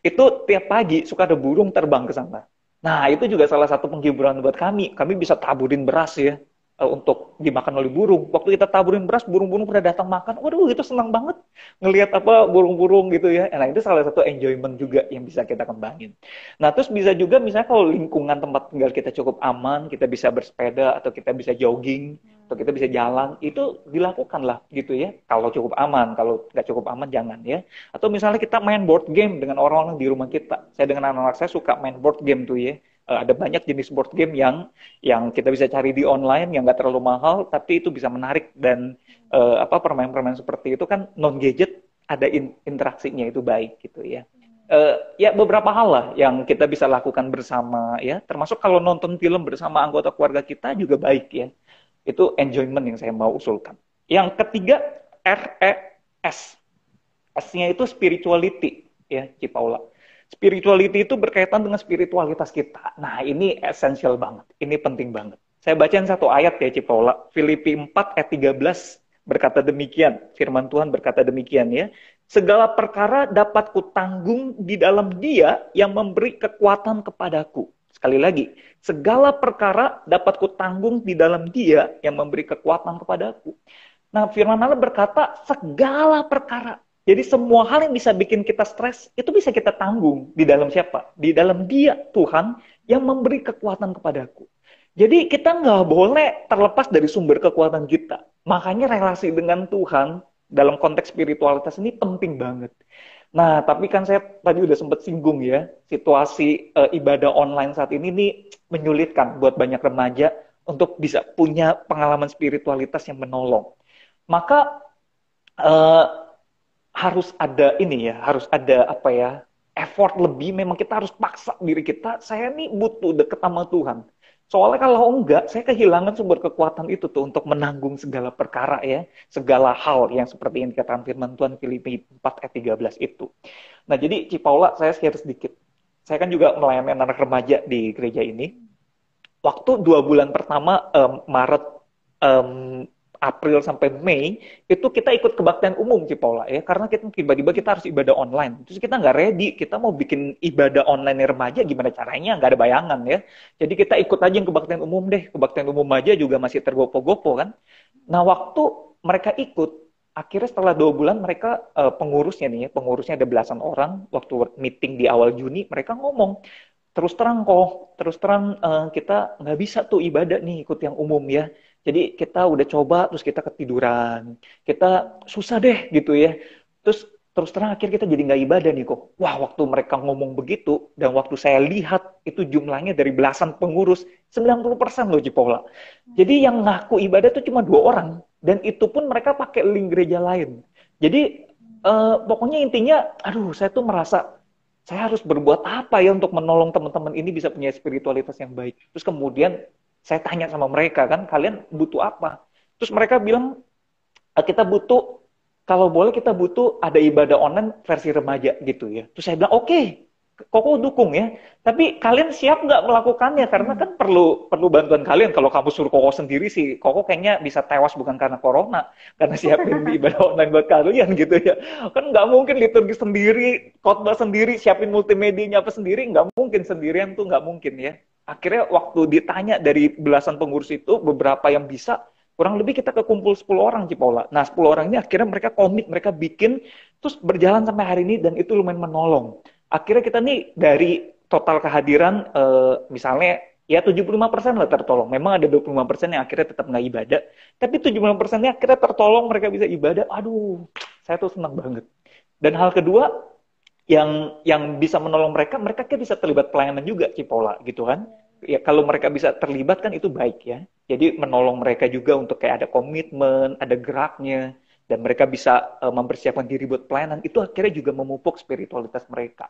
S2: Itu tiap pagi suka ada burung terbang ke sana. Nah itu juga salah satu penghiburan buat kami. Kami bisa taburin beras ya. untuk dimakan oleh burung. Waktu kita taburin beras, burung-burung pada datang makan. Waduh, itu senang banget ngelihat apa burung-burung gitu ya. Nah, itu salah satu enjoyment juga yang bisa kita kembangin. Nah, terus bisa juga misalnya kalau lingkungan tempat tinggal kita cukup aman, kita bisa bersepeda atau kita bisa jogging atau kita bisa jalan, itu dilakukan lah gitu ya. Kalau cukup aman, kalau nggak cukup aman jangan ya. Atau misalnya kita main board game dengan orang-orang di rumah kita. Saya dengan anak-anak saya suka main board game tuh ya. Ada banyak jenis board game yang kita bisa cari di online yang nggak terlalu mahal tapi itu bisa menarik dan permainan-permainan seperti itu kan non gadget ada interaksinya itu baik gitu ya. Ya beberapa hal lah yang kita bisa lakukan bersama ya, termasuk kalau nonton film bersama anggota keluarga kita juga baik ya. Itu enjoyment yang saya mau usulkan. Yang ketiga, RES. S-nya itu spirituality ya, Cipaula. Spirituality itu berkaitan dengan spiritualitas kita. Nah, ini esensial banget. Ini penting banget. Saya bacain satu ayat ya, Cipaula. Filipi 4 ayat 13 berkata demikian. Firman Tuhan berkata demikian ya. Segala perkara dapat kutanggung di dalam Dia yang memberi kekuatan kepadaku. Sekali lagi, segala perkara dapat kutanggung di dalam Dia yang memberi kekuatan kepadaku. Nah, firman Allah berkata segala perkara. Jadi semua hal yang bisa bikin kita stres, itu bisa kita tanggung. Di dalam siapa? Di dalam Dia, Tuhan, yang memberi kekuatan kepadaku. Jadi kita nggak boleh terlepas dari sumber kekuatan kita. Makanya relasi dengan Tuhan, dalam konteks spiritualitas ini penting banget. Nah, tapi kan saya tadi udah sempat singgung ya, situasi ibadah online saat ini nih menyulitkan buat banyak remaja untuk bisa punya pengalaman spiritualitas yang menolong. Maka harus ada ini ya, harus ada apa ya, effort lebih, memang kita harus paksa diri kita, saya nih butuh deket sama Tuhan. Soalnya kalau enggak, saya kehilangan sumber kekuatan itu tuh untuk menanggung segala perkara ya, segala hal yang seperti yang dikatakan firman Tuhan Filipi 4 ayat 13 itu. Nah jadi Cipaula, saya share sedikit. Saya kan juga melayani anak remaja di gereja ini. Waktu 2 bulan pertama, Maret, April sampai Mei, itu kita ikut kebaktian umum Cipaula ya, karena kita tiba-tiba kita harus ibadah online. Terus kita nggak ready, kita mau bikin ibadah online remaja gimana caranya, nggak ada bayangan ya. Jadi kita ikut aja yang kebaktian umum deh, kebaktian umum aja juga masih tergopo-gopo kan. Nah waktu mereka ikut, akhirnya setelah 2 bulan mereka pengurusnya nih ya, pengurusnya ada belasan orang, waktu meeting di awal Juni mereka ngomong, terus terang kita nggak bisa tuh ibadah nih ikut yang umum ya. Jadi kita udah coba, terus kita ketiduran. Kita susah deh gitu ya. Terus terang akhirnya kita jadi nggak ibadah nih kok. Wah, waktu mereka ngomong begitu, dan waktu saya lihat itu jumlahnya dari belasan pengurus, 90% loh Cipaula. Jadi yang ngaku ibadah itu cuma 2 orang. Dan itu pun mereka pakai link gereja lain. Jadi pokoknya intinya, aduh saya tuh merasa, saya harus berbuat apa ya untuk menolong teman-teman ini bisa punya spiritualitas yang baik. Terus kemudian saya tanya sama mereka kan, kalian butuh apa? Terus mereka bilang, kita butuh, kalau boleh kita butuh ada ibadah online versi remaja gitu ya. Terus saya bilang, oke, Koko dukung ya. Tapi kalian siap nggak melakukannya? Karena kan perlu bantuan kalian. Kalau kamu suruh Koko sendiri sih, Koko kayaknya bisa tewas bukan karena corona, karena siapin ibadah online buat kalian gitu ya. Kan nggak mungkin liturgi sendiri, khotbah sendiri, siapin multimedianya apa sendiri, nggak mungkin sendirian tuh nggak mungkin ya. Akhirnya waktu ditanya dari belasan pengurus itu, beberapa yang bisa, kurang lebih kita kekumpul 10 orang Cipaula. Nah 10 orang ini akhirnya mereka komit, mereka bikin, terus berjalan sampai hari ini dan itu lumayan menolong. Akhirnya kita nih dari total kehadiran, misalnya ya 75% lah tertolong. Memang ada 25% yang akhirnya tetap nggak ibadah, tapi 75%-nya akhirnya tertolong, mereka bisa ibadah. Aduh, saya tuh senang banget. Dan hal kedua, yang bisa menolong mereka kayak bisa terlibat pelayanan juga Cipaula gitu kan. Ya kalau mereka bisa terlibat kan itu baik ya. Jadi menolong mereka juga untuk kayak ada komitmen, ada geraknya, dan mereka bisa mempersiapkan diri buat pelayanan, itu akhirnya juga memupuk spiritualitas mereka.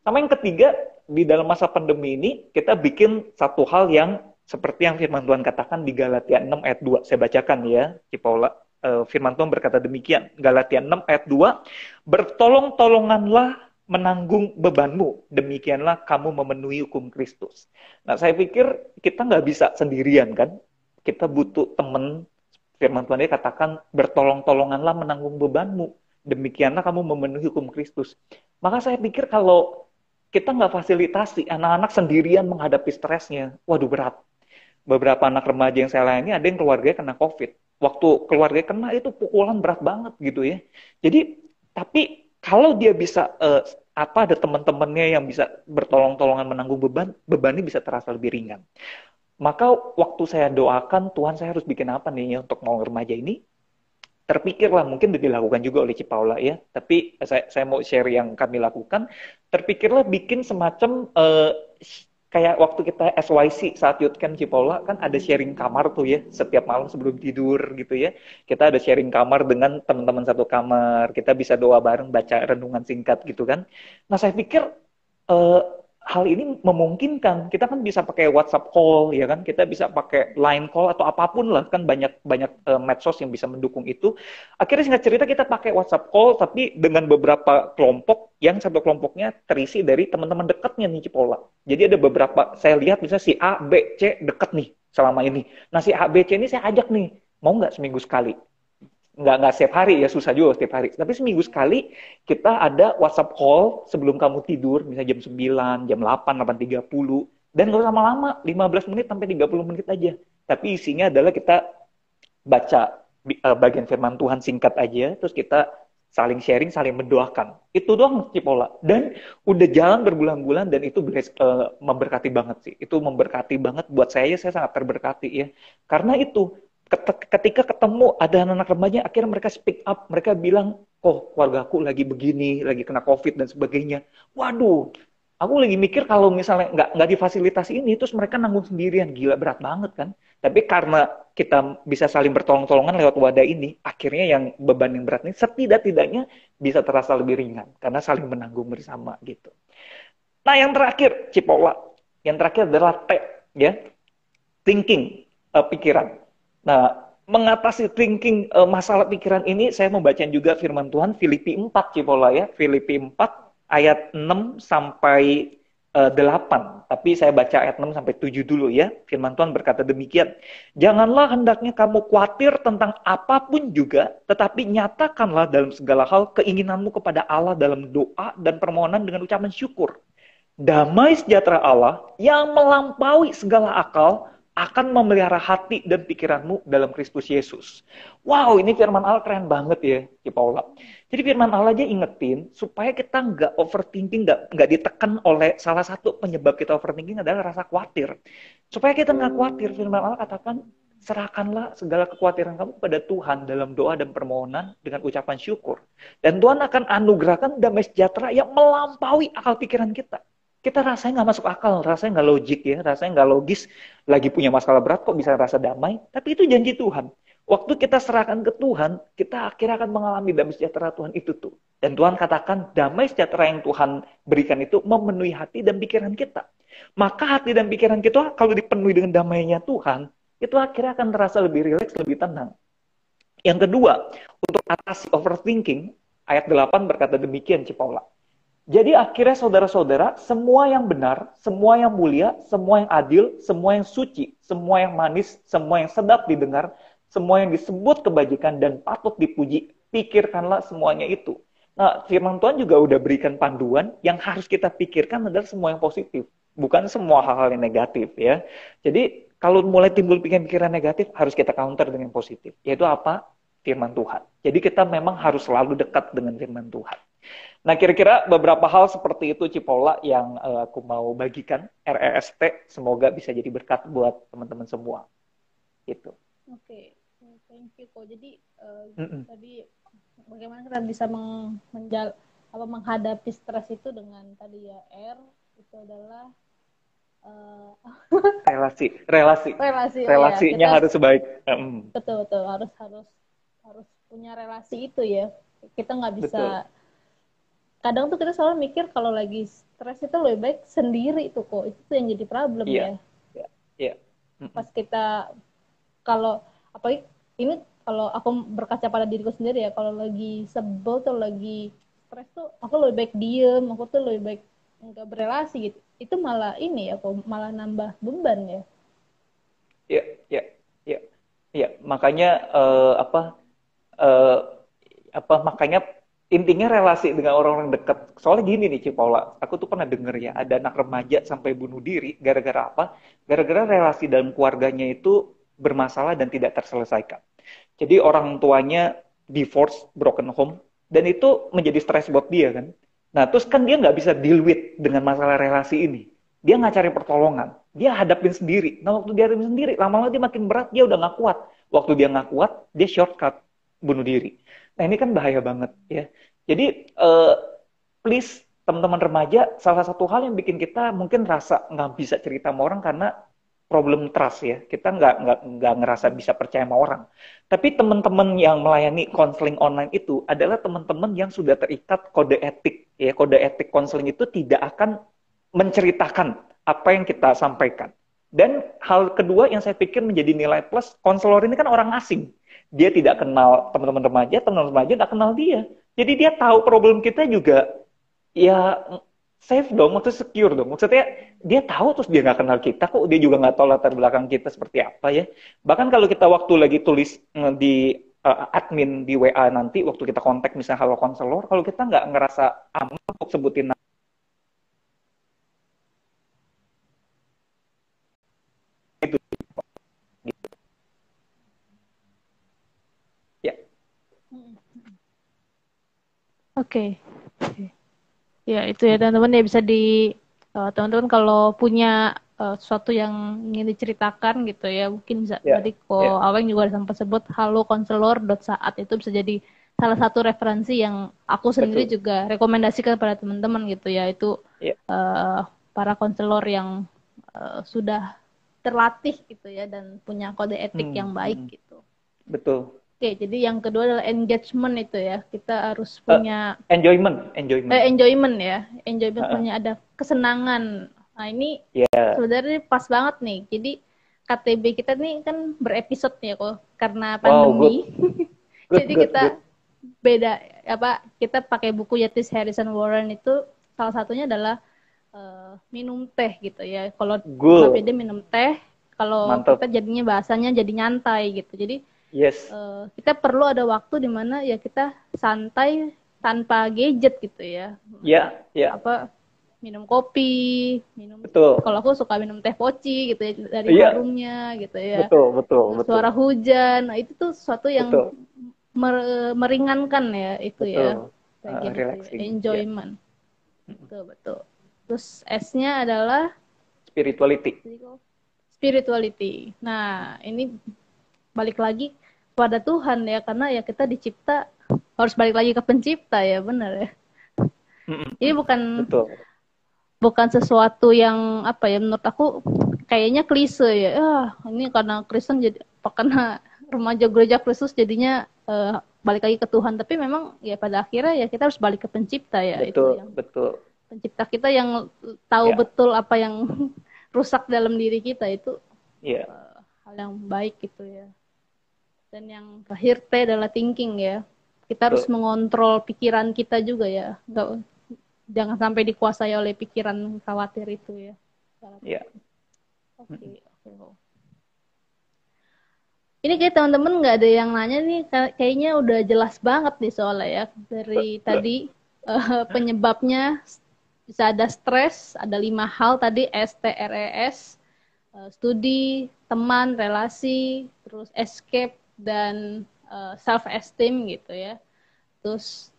S2: Sama yang ketiga, di dalam masa pandemi ini, kita bikin satu hal yang seperti yang firman Tuhan katakan di Galatia 6 ayat 2. Saya bacakan ya, Cipaula. Firman Tuhan berkata demikian, Galatia 6 ayat 2, bertolong-tolonganlah menanggung bebanmu, demikianlah kamu memenuhi hukum Kristus. Nah, saya pikir kita nggak bisa sendirian kan, kita butuh teman. Firman Tuhan dia katakan, bertolong-tolonganlah menanggung bebanmu, demikianlah kamu memenuhi hukum Kristus. Maka saya pikir kalau kita nggak fasilitasi, anak-anak sendirian menghadapi stresnya, waduh berat. beberapa anak remaja yang saya layani ada yang keluarganya kena COVID. Waktu keluarga kena itu pukulan berat banget gitu ya. Jadi tapi kalau dia bisa ada teman-temannya yang bisa bertolong-tolongan menanggung beban, bebannya bisa terasa lebih ringan. Maka waktu saya doakan Tuhan saya harus bikin apa nih ya untuk mau remaja ini, terpikirlah mungkin udah dilakukan juga oleh Cipaula ya, tapi saya mau share yang kami lakukan. Terpikirlah bikin semacam kayak waktu kita SYC saat youth camp Cipaula kan ada sharing kamar tuh ya setiap malam sebelum tidur gitu ya, kita ada sharing kamar dengan teman-teman satu kamar, kita bisa doa bareng, baca renungan singkat gitu kan. Nah saya pikir eh, hal ini memungkinkan kita kan bisa pakai WhatsApp call ya kan, kita bisa pakai line call atau apapun lah kan, banyak banyak medsos yang bisa mendukung itu. Akhirnya singkat cerita kita pakai WhatsApp call tapi dengan beberapa kelompok yang satu kelompoknya terisi dari teman-teman dekatnya nih Cipolla. Jadi ada beberapa saya lihat misalnya si A, B, C deket nih selama ini. Nah si A, B, C ini saya ajak nih, mau nggak seminggu sekali? Nggak setiap hari ya, susah juga setiap hari. Tapi seminggu sekali kita ada WhatsApp call sebelum kamu tidur, misalnya jam 9, jam 8, 8.30. Dan nggak usah lama-lama, 15 menit sampai 30 menit aja. Tapi isinya adalah kita baca bagian firman Tuhan singkat aja, terus kita saling sharing, saling mendoakan. Itu doang Cipolla. Dan udah jalan berbulan-bulan dan itu memberkati banget sih. Itu memberkati banget buat saya sangat terberkati ya. Karena itu ketika ketemu ada anak-anak remaja, akhirnya mereka speak up, mereka bilang, oh keluargaku lagi begini, lagi kena COVID dan sebagainya. Waduh, aku lagi mikir kalau misalnya nggak difasilitasi ini, terus mereka nanggung sendirian, gila berat banget kan. Tapi karena kita bisa saling bertolong-tolongan lewat wadah ini, akhirnya yang beban yang berat ini setidak-tidaknya bisa terasa lebih ringan, karena saling menanggung bersama gitu. Nah yang terakhir, Cipolla, yang terakhir adalah T, ya, thinking, pikiran. Nah, mengatasi thinking masalah pikiran ini, saya membaca juga firman Tuhan Filipi 4, Cipolla ya. Filipi 4 ayat 6 sampai 8. Tapi saya baca ayat 6 sampai 7 dulu ya. Firman Tuhan berkata demikian. Janganlah hendaknya kamu khawatir tentang apapun juga, tetapi nyatakanlah dalam segala hal keinginanmu kepada Allah dalam doa dan permohonan dengan ucapan syukur. Damai sejahtera Allah yang melampaui segala akal akan memelihara hati dan pikiranmu dalam Kristus Yesus. Wow, ini firman Allah keren banget ya, Paula. Jadi firman Allah aja ingetin supaya kita nggak overthinking, nggak ditekan oleh salah satu penyebab kita overthinking adalah rasa khawatir. Supaya kita nggak khawatir, firman Allah katakan, serahkanlah segala kekhawatiran kamu kepada Tuhan dalam doa dan permohonan dengan ucapan syukur. Dan Tuhan akan anugerahkan damai sejahtera yang melampaui akal pikiran kita. Kita rasanya nggak masuk akal, rasanya nggak logik ya, rasanya nggak logis, lagi punya masalah berat kok bisa rasa damai, tapi itu janji Tuhan. Waktu kita serahkan ke Tuhan, kita akhirnya akan mengalami damai sejahtera Tuhan itu tuh. Dan Tuhan katakan damai sejahtera yang Tuhan berikan itu memenuhi hati dan pikiran kita. Maka hati dan pikiran kita kalau dipenuhi dengan damainya Tuhan, itu akhirnya akan terasa lebih rileks, lebih tenang. Yang kedua, untuk atasi overthinking, ayat 8 berkata demikian, Cipaula. Jadi akhirnya saudara-saudara, semua yang benar, semua yang mulia, semua yang adil, semua yang suci, semua yang manis, semua yang sedap didengar, semua yang disebut kebajikan dan patut dipuji, pikirkanlah semuanya itu. Nah, firman Tuhan juga udah berikan panduan yang harus kita pikirkan adalah semua yang positif, bukan semua hal-hal yang negatif ya. Jadi kalau mulai timbul pikiran-pikiran negatif, harus kita counter dengan positif. Yaitu apa? Firman Tuhan. Jadi kita memang harus selalu dekat dengan firman Tuhan. Nah, kira-kira beberapa hal seperti itu, Cipolla, yang aku mau bagikan, REST, semoga bisa jadi berkat buat teman-teman semua. Gitu.
S1: Oke, thank you kok. Jadi, tadi bagaimana kita bisa menghadapi stres itu dengan tadi ya, R, itu adalah
S2: relasinya ya, harus baik.
S1: Betul, harus punya relasi itu ya. Kita nggak bisa... Betul. Kadang tuh kita selalu mikir kalau lagi stres itu lebih baik sendiri tuh kok. Itu yang jadi problem ya.
S2: Iya.
S1: Pas kita kalau ini kalau aku berkaca pada diriku sendiri ya, kalau lagi sebel tuh lagi stres tuh aku lebih baik diem, aku tuh lebih baik nggak berelasi gitu. Itu malah ini ya, kok malah nambah beban ya.
S2: Iya. Makanya makanya intinya relasi dengan orang-orang dekat. Soalnya gini nih, Ci Paula, aku tuh pernah denger ya, ada anak remaja sampai bunuh diri, gara-gara apa? Gara-gara relasi dalam keluarganya itu bermasalah dan tidak terselesaikan. Jadi orang tuanya divorce, broken home, dan itu menjadi stres buat dia kan. Nah, terus kan dia nggak bisa deal with dengan masalah relasi ini. Dia nggak cari pertolongan, dia hadapin sendiri. Nah, waktu dia hadapin sendiri, lama-lama dia makin berat, dia udah nggak kuat. Waktu dia nggak kuat, dia shortcut, bunuh diri. Nah, ini kan bahaya banget ya. Jadi, please, teman-teman remaja, salah satu hal yang bikin kita mungkin rasa nggak bisa cerita sama orang karena problem trust ya. Kita nggak ngerasa bisa percaya sama orang. Tapi teman-teman yang melayani konseling online itu adalah teman-teman yang sudah terikat kode etik. Ya, kode etik konseling itu tidak akan menceritakan apa yang kita sampaikan. Dan hal kedua yang saya pikir menjadi nilai plus, konselor ini kan orang asing. Dia tidak kenal teman-teman remaja tidak kenal dia. Jadi dia tahu problem kita juga, ya safe dong, maksudnya secure dong. Maksudnya dia tahu terus dia nggak kenal kita kok, dia juga nggak tahu latar belakang kita seperti apa ya. Bahkan kalau kita waktu lagi tulis di admin di WA nanti, waktu kita kontak misalnya halo konselor, kalau kita nggak ngerasa aman untuk sebutin nama itu, gitu. Ya,
S1: Oke. Oke. Ya, itu ya teman-teman ya bisa teman-teman kalau punya sesuatu yang ingin diceritakan gitu ya, mungkin bisa
S2: ya,
S1: tadi
S2: ya,
S1: kok Aweng juga sempat sebut halo konselor.saat itu bisa jadi salah satu referensi yang aku sendiri
S2: betul.
S1: juga rekomendasikan pada teman-teman gitu ya, itu
S2: Ya,
S1: eh, para konselor yang sudah terlatih gitu ya dan punya kode etik yang baik
S2: hmm,
S1: gitu.
S2: betul.
S1: Oke, jadi yang kedua adalah engagement itu ya. Kita harus
S2: Eh,
S1: punya
S2: enjoyment.
S1: enjoyment ya. Enjoyment
S2: Heeh.
S1: punya ada kesenangan. Nah, ini
S2: Ya,
S1: sebenarnya pas banget nih. Jadi KTB kita nih kan berepisode nih kok karena
S2: wow, good,
S1: pandemi.
S2: good,
S1: Jadi
S2: good, good.
S1: kita beda apa kita pakai buku Yetis Harrison Warren itu salah satunya adalah minum teh gitu ya. Kalau KPD
S2: Good,
S1: minum teh, kalau kita
S2: mantap.
S1: jadinya bahasanya jadi nyantai gitu. Jadi
S2: Yes.
S1: kita perlu ada waktu di mana ya kita santai tanpa gadget gitu ya.
S2: Ya, ya,
S1: Apa minum kopi, minum
S2: betul.
S1: kalau aku suka minum teh poci gitu ya dari
S2: Iya,
S1: harumnya gitu ya.
S2: betul, betul,
S1: Dengar
S2: betul,
S1: suara hujan. Nah, itu tuh sesuatu yang
S2: betul,
S1: meringankan ya itu ya
S2: betul.
S1: bagian itu ya
S2: Relaxing, ya.
S1: enjoyment. Betul betul. Terus S-nya adalah
S2: Spirituality.
S1: spirituality. Nah, ini balik lagi pada Tuhan ya karena ya kita dicipta harus balik lagi ke pencipta ya benar ya. Ini bukan
S2: Betul.
S1: bukan sesuatu yang apa ya menurut aku kayaknya klise ya. Ini karena Kristen jadi apa karena remaja gereja Kristus jadinya balik lagi ke Tuhan tapi memang ya pada akhirnya ya kita harus balik ke pencipta ya itu
S2: Betul,
S1: yang
S2: betul.
S1: pencipta kita yang tahu
S2: Ya,
S1: betul apa yang rusak dalam diri kita itu
S2: ya,
S1: hal yang baik gitu ya. Dan yang terakhir T adalah thinking ya. Kita harus
S2: betul.
S1: mengontrol pikiran kita juga ya. Jangan sampai dikuasai oleh pikiran khawatir itu ya.
S2: Ya.
S1: Oke, oke. Ini kayak teman-teman nggak ada yang nanya nih, kayaknya udah jelas banget nih soalnya ya. Dari tadi penyebabnya bisa ada stres, ada 5 hal tadi STRES, studi, teman, relasi, terus escape dan self esteem gitu ya. Terus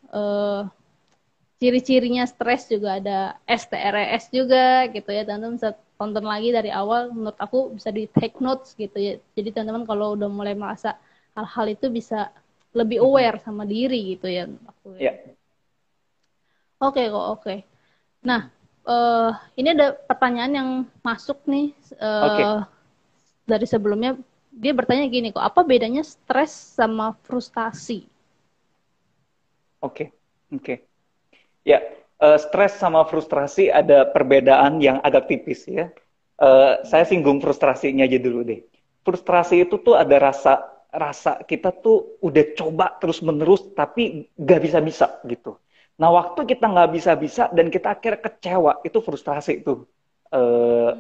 S1: ciri-cirinya stres juga ada STRES juga gitu ya. Teman-teman bisa tonton lagi dari awal. Menurut aku bisa di take notes gitu ya. Jadi teman-teman kalau udah mulai merasa hal-hal itu bisa lebih aware sama diri gitu ya. Aku ya.
S2: Ya.
S1: Oke kok, oke. Nah, ini ada pertanyaan yang masuk nih
S2: Oke,
S1: dari sebelumnya. Dia bertanya gini kok, apa bedanya stres sama frustasi?
S2: oke, oke. Ya, stres sama frustrasi ada perbedaan yang agak tipis ya. Saya singgung frustrasinya aja dulu deh. Frustrasi itu tuh ada rasa rasa kita tuh udah coba terus menerus tapi nggak bisa-bisa gitu. Nah, waktu kita nggak bisa-bisa dan kita akhirnya kecewa, itu frustrasi itu.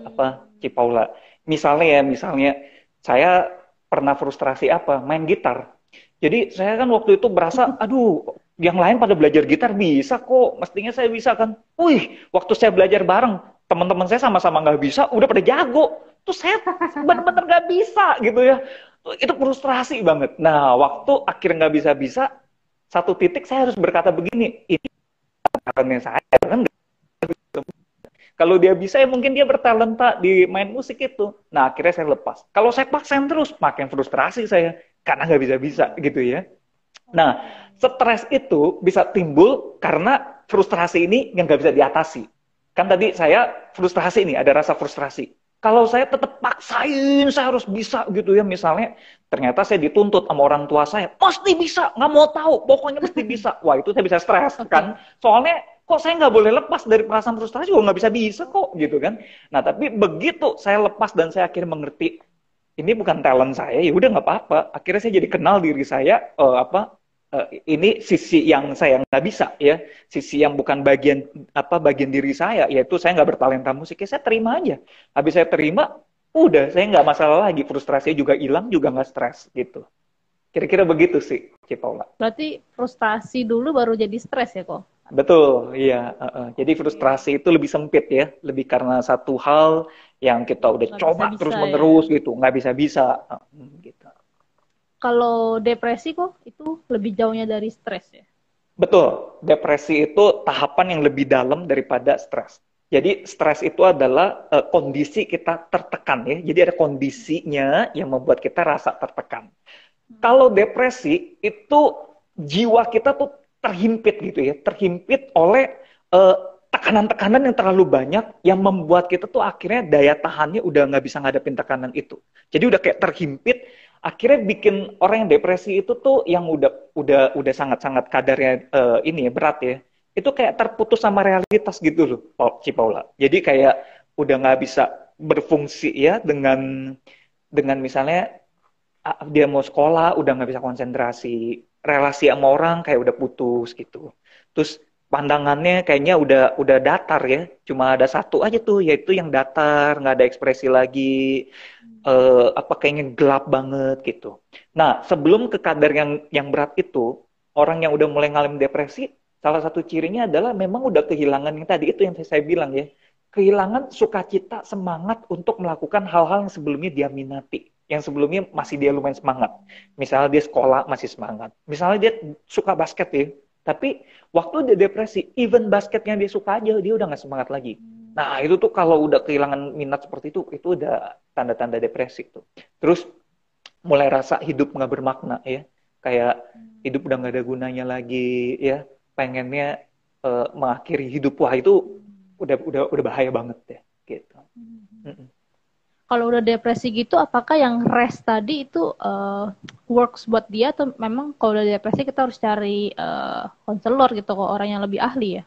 S2: Apa, Cipaula. Misalnya saya pernah frustrasi apa? Main gitar. Jadi saya kan waktu itu berasa, aduh, yang lain pada belajar gitar bisa kok, mestinya saya bisa kan. Wih, waktu saya belajar bareng, teman-teman saya sama-sama nggak bisa, udah pada jago. Terus saya bener-bener nggak bisa gitu ya. Itu frustrasi banget. Nah, waktu akhirnya nggak bisa-bisa, satu titik saya harus berkata begini, ini talentnya saya kan. Kalau dia bisa ya mungkin dia bertalenta di main musik itu. Nah, akhirnya saya lepas. Kalau saya paksain terus, makin frustrasi saya karena nggak bisa-bisa gitu ya. Nah, stres itu bisa timbul karena frustrasi ini yang nggak bisa diatasi. Kan tadi saya frustrasi nih, ada rasa frustrasi. Kalau saya tetap paksain, saya harus bisa gitu ya. Misalnya, ternyata saya dituntut sama orang tua saya, pasti bisa, nggak mau tahu, pokoknya mesti bisa. Wah, itu saya bisa stres kan. Soalnya, kok saya nggak boleh lepas dari perasaan frustrasi, juga nggak bisa-bisa kok gitu kan. Nah, tapi begitu saya lepas dan saya akhirnya mengerti, ini bukan talent saya, ya udah nggak apa-apa. Akhirnya saya jadi kenal diri saya, ini sisi yang saya nggak bisa ya, sisi yang bukan bagian diri saya, yaitu saya nggak bertalenta musik. Ya saya terima aja. Habis saya terima, udah saya nggak masalah lagi, frustrasinya juga hilang, juga nggak stres gitu. Kira-kira begitu sih, Cipaula.
S1: Berarti frustasi dulu baru jadi stres ya kok?
S2: Betul, iya. Jadi frustrasi itu lebih sempit ya, lebih karena satu hal yang kita udah
S1: Nggak
S2: coba
S1: bisa-bisa
S2: terus-menerus
S1: ya.
S2: gitu, nggak bisa-bisa. Gitu.
S1: Kalau depresi kok itu lebih jauhnya dari stres ya?
S2: Betul, depresi itu tahapan yang lebih dalam daripada stres. Jadi stres itu adalah kondisi kita tertekan ya. Jadi ada kondisinya yang membuat kita rasa tertekan. Kalau depresi itu jiwa kita tuh terhimpit gitu ya, terhimpit oleh eh, tekanan-tekanan yang terlalu banyak yang membuat kita tuh akhirnya daya tahannya udah nggak bisa ngadepin tekanan itu. Jadi udah kayak terhimpit, akhirnya bikin orang yang depresi itu tuh yang udah sangat-sangat kadarnya ini ya berat ya. Itu kayak terputus sama realitas gitu loh, Cipaula. Jadi kayak udah nggak bisa berfungsi ya dengan misalnya dia mau sekolah udah nggak bisa konsentrasi, relasi sama orang kayak udah putus gitu. Terus pandangannya kayaknya udah datar ya, cuma ada satu aja tuh, yaitu yang datar, nggak ada ekspresi lagi, kayaknya gelap banget gitu. Nah, sebelum ke kadar yang berat itu, orang yang udah mulai ngalamin depresi, salah satu cirinya adalah memang udah kehilangan yang tadi itu yang saya bilang ya, kehilangan sukacita, semangat untuk melakukan hal-hal yang sebelumnya dia minati, yang sebelumnya masih dia lumayan semangat. Misalnya dia sekolah masih semangat. Misalnya dia suka basket ya, tapi waktu dia depresi, even basketnya dia suka aja, dia udah nggak semangat lagi. Nah, itu tuh kalau udah kehilangan minat seperti itu udah tanda-tanda depresi tuh. Terus mulai rasa hidup nggak bermakna ya, kayak hidup udah nggak ada gunanya lagi ya, pengennya mengakhiri hidup. Wah, itu udah bahaya banget ya gitu.
S1: Kalau udah depresi gitu, apakah yang rest tadi itu works buat dia atau memang kalau udah depresi kita harus cari konselor gitu kok, orang yang lebih ahli ya?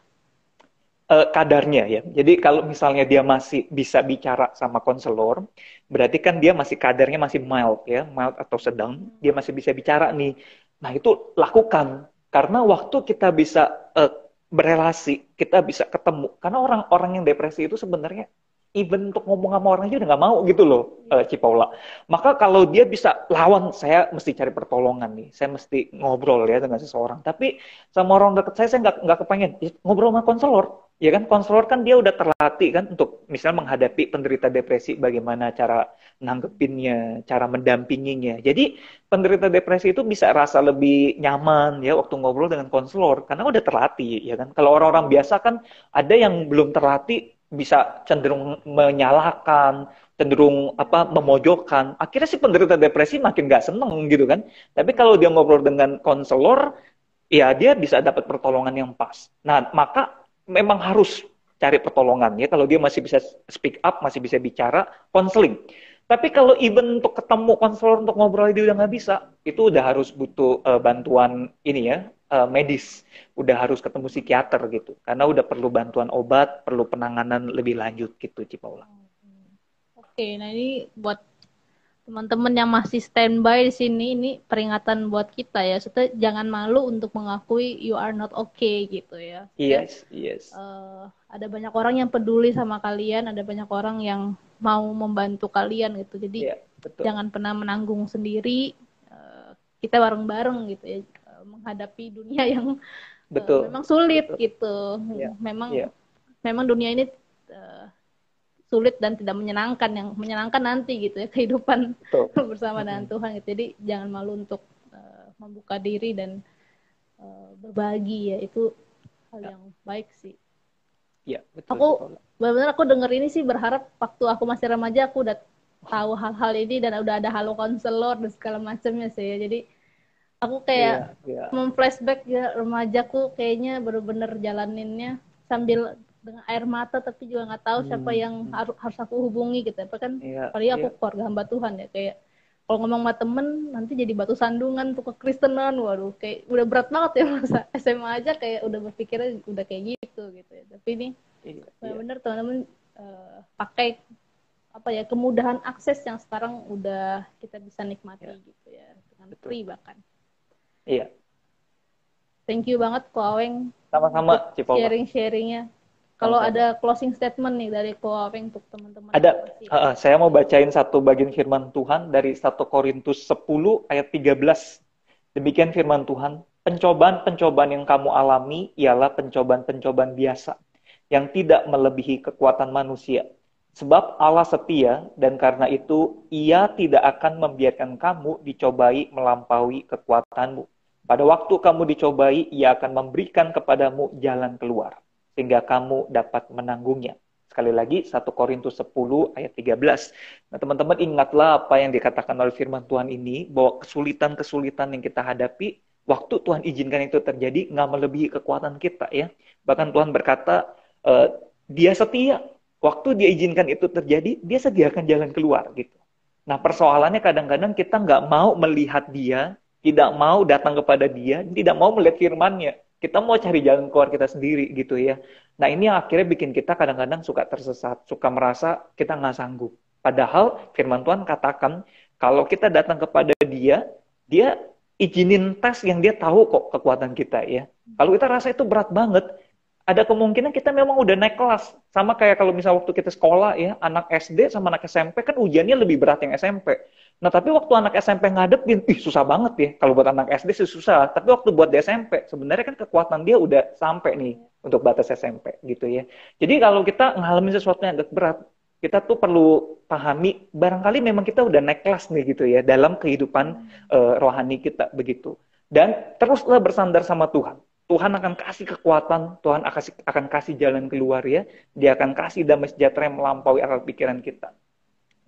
S2: Kadarnya ya. Jadi kalau misalnya dia masih bisa bicara sama konselor, berarti kan dia masih kadarnya masih mild ya, mild atau sedang, dia masih bisa bicara nih. Nah, itu lakukan karena waktu kita bisa berelasi, kita bisa ketemu. Karena orang-orang yang depresi itu sebenarnya even untuk ngomong sama orang aja udah nggak mau gitu loh, Cipaula. Maka kalau dia bisa lawan, saya mesti cari pertolongan nih, saya mesti ngobrol ya dengan seseorang. Tapi sama orang dekat saya nggak kepengen ngobrol sama konselor. Ya kan, konselor kan dia udah terlatih kan untuk misalnya menghadapi penderita depresi, bagaimana cara nanggepinnya, cara mendampinginya. Jadi penderita depresi itu bisa rasa lebih nyaman ya waktu ngobrol dengan konselor karena udah terlatih ya kan. Kalau orang-orang biasa kan ada yang belum terlatih bisa cenderung menyalahkan, cenderung memojokkan. Akhirnya si penderita depresi makin gak seneng gitu kan. Tapi kalau dia ngobrol dengan konselor, ya dia bisa dapat pertolongan yang pas. Nah, maka memang harus cari pertolongan ya. Kalau dia masih bisa speak up, masih bisa bicara, konseling. Tapi kalau even untuk ketemu konselor untuk ngobrol dia udah nggak bisa, itu udah harus butuh bantuan ini ya, medis. Udah harus ketemu psikiater gitu. Karena udah perlu bantuan obat, perlu penanganan lebih lanjut gitu, Cipaula.
S1: Oke, nah ini buat teman-teman yang masih standby di sini, ini peringatan buat kita ya. Maksudnya jangan malu untuk mengakui you are not okay gitu ya.
S2: Yes, yes.
S1: Ada banyak orang yang peduli sama kalian, ada banyak orang yang mau membantu kalian gitu. Jadi
S2: Yeah, betul.
S1: jangan pernah menanggung sendiri. Kita bareng-bareng gitu ya. menghadapi dunia yang
S2: Betul.
S1: memang sulit
S2: Betul.
S1: gitu.
S2: Iya.
S1: Memang
S2: Iya.
S1: memang dunia ini sulit dan tidak menyenangkan, yang menyenangkan nanti gitu ya, kehidupan
S2: Betul.
S1: bersama dengan Tuhan gitu. Jadi jangan malu untuk membuka diri dan berbagi ya, itu hal
S2: Ya.
S1: yang baik sih.
S2: Iya, betul sih
S1: Aku
S2: Paula.
S1: benar-benar aku denger ini sih berharap waktu aku masih remaja aku udah tahu hal-hal ini dan udah ada halo konselor dan segala macamnya sih ya. Jadi aku
S2: Iya,
S1: kayak
S2: iya.
S1: memflashback ya remajaku, kayaknya bener-bener jalaninnya sambil dengan air mata, tapi juga nggak tahu siapa yang harus aku hubungi gitu. Apa kan,
S2: Iya,
S1: apalagi aku
S2: iya.
S1: keluarga hamba Tuhan ya, kayak kalau ngomong sama temen nanti jadi batu sandungan untuk kekristenan. Waduh, kayak udah berat banget ya masa SMA aja kayak udah berpikirnya udah kayak gitu ya. Tapi ini
S2: Iya, iya.
S1: benar-benar teman-teman pakai apa ya, kemudahan akses yang sekarang udah kita bisa nikmati
S2: Iya,
S1: gitu ya, dengan
S2: betul.
S1: free bahkan.
S2: Iya.
S1: Thank you banget Ko Aweng
S2: Sama-sama,
S1: untuk
S2: Cipolla.
S1: sharing-sharingnya. Kalau
S2: Sama-sama.
S1: ada closing statement nih dari Ko Aweng untuk teman-teman yang
S2: Ada,
S1: masih
S2: saya mau bacain satu bagian firman Tuhan dari 1 Korintus 10 ayat 13. Demikian firman Tuhan, pencobaan-pencobaan yang kamu alami ialah pencobaan-pencobaan biasa, yang tidak melebihi kekuatan manusia. Sebab Allah setia, dan karena itu Ia tidak akan membiarkan kamu dicobai melampaui kekuatanmu. Pada waktu kamu dicobai, Ia akan memberikan kepadamu jalan keluar, sehingga kamu dapat menanggungnya. Sekali lagi, 1 Korintus 10 ayat 13. Nah, teman-teman ingatlah apa yang dikatakan oleh firman Tuhan ini, bahwa kesulitan-kesulitan yang kita hadapi, waktu Tuhan izinkan itu terjadi, nggak melebihi kekuatan kita ya. Bahkan Tuhan berkata, dia setia. Waktu dia izinkan itu terjadi, dia sediakan jalan keluar gitu. Nah, persoalannya kadang-kadang kita nggak mau melihat dia, tidak mau datang kepada dia, tidak mau melihat firman-Nya. Kita mau cari jalan keluar kita sendiri gitu ya. Nah, ini yang akhirnya bikin kita kadang-kadang suka tersesat, suka merasa kita nggak sanggup. Padahal firman Tuhan katakan, kalau kita datang kepada dia, dia izinin tes yang dia tahu kok kekuatan kita ya. Kalau kita rasa itu berat banget, ada kemungkinan kita memang udah naik kelas. Sama kayak kalau misal waktu kita sekolah ya, anak SD sama anak SMP kan ujiannya lebih berat yang SMP. Nah, tapi waktu anak SMP ngadepin, susah banget ya. Kalau buat anak SD sih susah. Tapi waktu buat di SMP, sebenarnya kan kekuatan dia udah sampai nih untuk batas SMP gitu ya. Jadi kalau kita ngalamin sesuatu yang agak berat, kita tuh perlu pahami, barangkali memang kita udah naik kelas nih gitu ya, dalam kehidupan rohani kita begitu. Dan teruslah bersandar sama Tuhan. Tuhan akan kasih kekuatan, Tuhan akan kasih jalan keluar ya. Dia akan kasih damai sejahtera yang melampaui akal pikiran kita.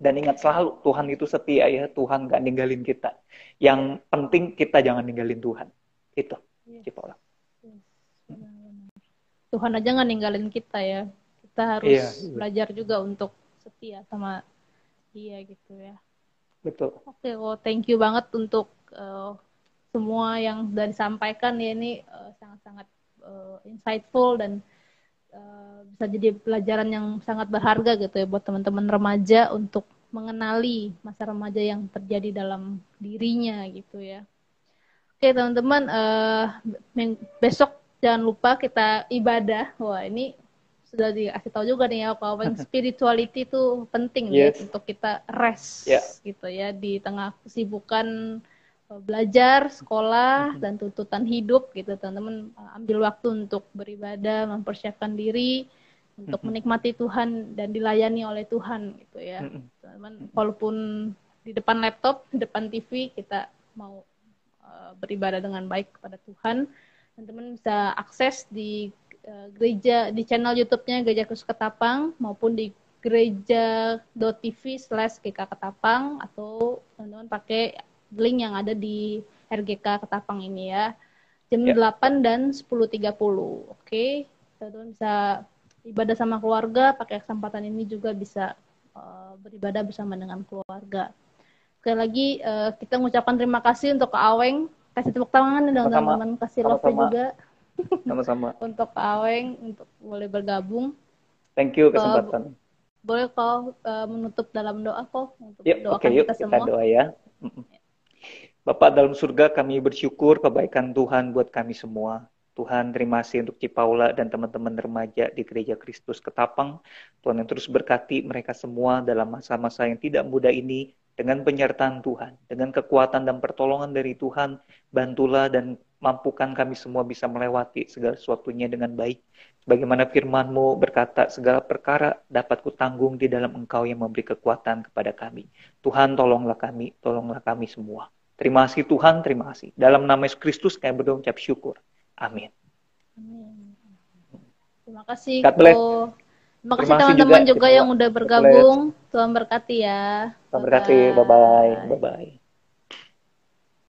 S2: Dan ingat selalu, Tuhan itu setia ya, Tuhan gak ninggalin kita. Yang penting kita jangan ninggalin Tuhan. Itu, Cipolla.
S1: Tuhan aja nggak ninggalin kita ya. Kita harus belajar juga untuk setia sama dia gitu ya.
S2: Betul.
S1: Oke, thank you banget untuk semua yang sudah disampaikan ya, ini sangat-sangat insightful dan bisa jadi pelajaran yang sangat berharga gitu ya buat teman-teman remaja untuk mengenali masa remaja yang terjadi dalam dirinya gitu ya. Oke teman-teman, besok jangan lupa kita ibadah. Wah ini sudah dikasih tahu juga nih ya, kalau spirituality itu penting nih untuk kita rest gitu ya di tengah kesibukan belajar, sekolah, dan tuntutan hidup gitu. Teman-teman ambil waktu untuk beribadah, mempersiapkan diri untuk menikmati Tuhan dan dilayani oleh Tuhan gitu ya. Teman-teman walaupun di depan laptop, di depan TV, kita mau beribadah dengan baik kepada Tuhan. Teman-teman bisa akses di gereja, di channel YouTube-nya Gereja Kristus Ketapang maupun di gereja.tv/GK-Ketapang, atau teman-teman pakai link yang ada di RGK Ketapang ini ya. Jam 8 dan 10.30. Oke. Teman-teman bisa ibadah sama keluarga, pakai kesempatan ini juga bisa beribadah bersama dengan keluarga. Sekali lagi kita mengucapkan terima kasih untuk Kak Aweng. Kasih tepuk tangan dan teman-teman kasih love juga.
S2: Sama-sama.
S1: Untuk Kak Aweng untuk boleh bergabung.
S2: Thank you kesempatan.
S1: Boleh kau menutup dalam doa kok untuk
S2: doakan kita semua. Kita doa ya. Bapak dalam surga, kami bersyukur kebaikan Tuhan buat kami semua. Tuhan, terima kasih untuk Cipaula dan teman-teman remaja di Gereja Kristus Ketapang. Tuhan yang terus berkati mereka semua dalam masa-masa yang tidak mudah ini. dengan penyertaan Tuhan, dengan kekuatan dan pertolongan dari Tuhan, bantulah dan mampukan kami semua bisa melewati segala sesuatunya dengan baik. Bagaimana firman-Mu berkata, segala perkara dapat kutanggung di dalam Engkau yang memberi kekuatan kepada kami. Tuhan, tolonglah kami semua. Terima kasih Tuhan, terima kasih. Dalam nama Yesus Kristus kami berdoa ucap syukur. Amin.
S1: Amin. Terima kasih
S2: God bless.
S1: Ko. Terima kasih
S2: Terima kasih
S1: teman-teman juga
S2: juga
S1: yang udah bergabung. Tuhan berkati ya.
S2: Tuhan berkati. Bye-bye. Bye-bye.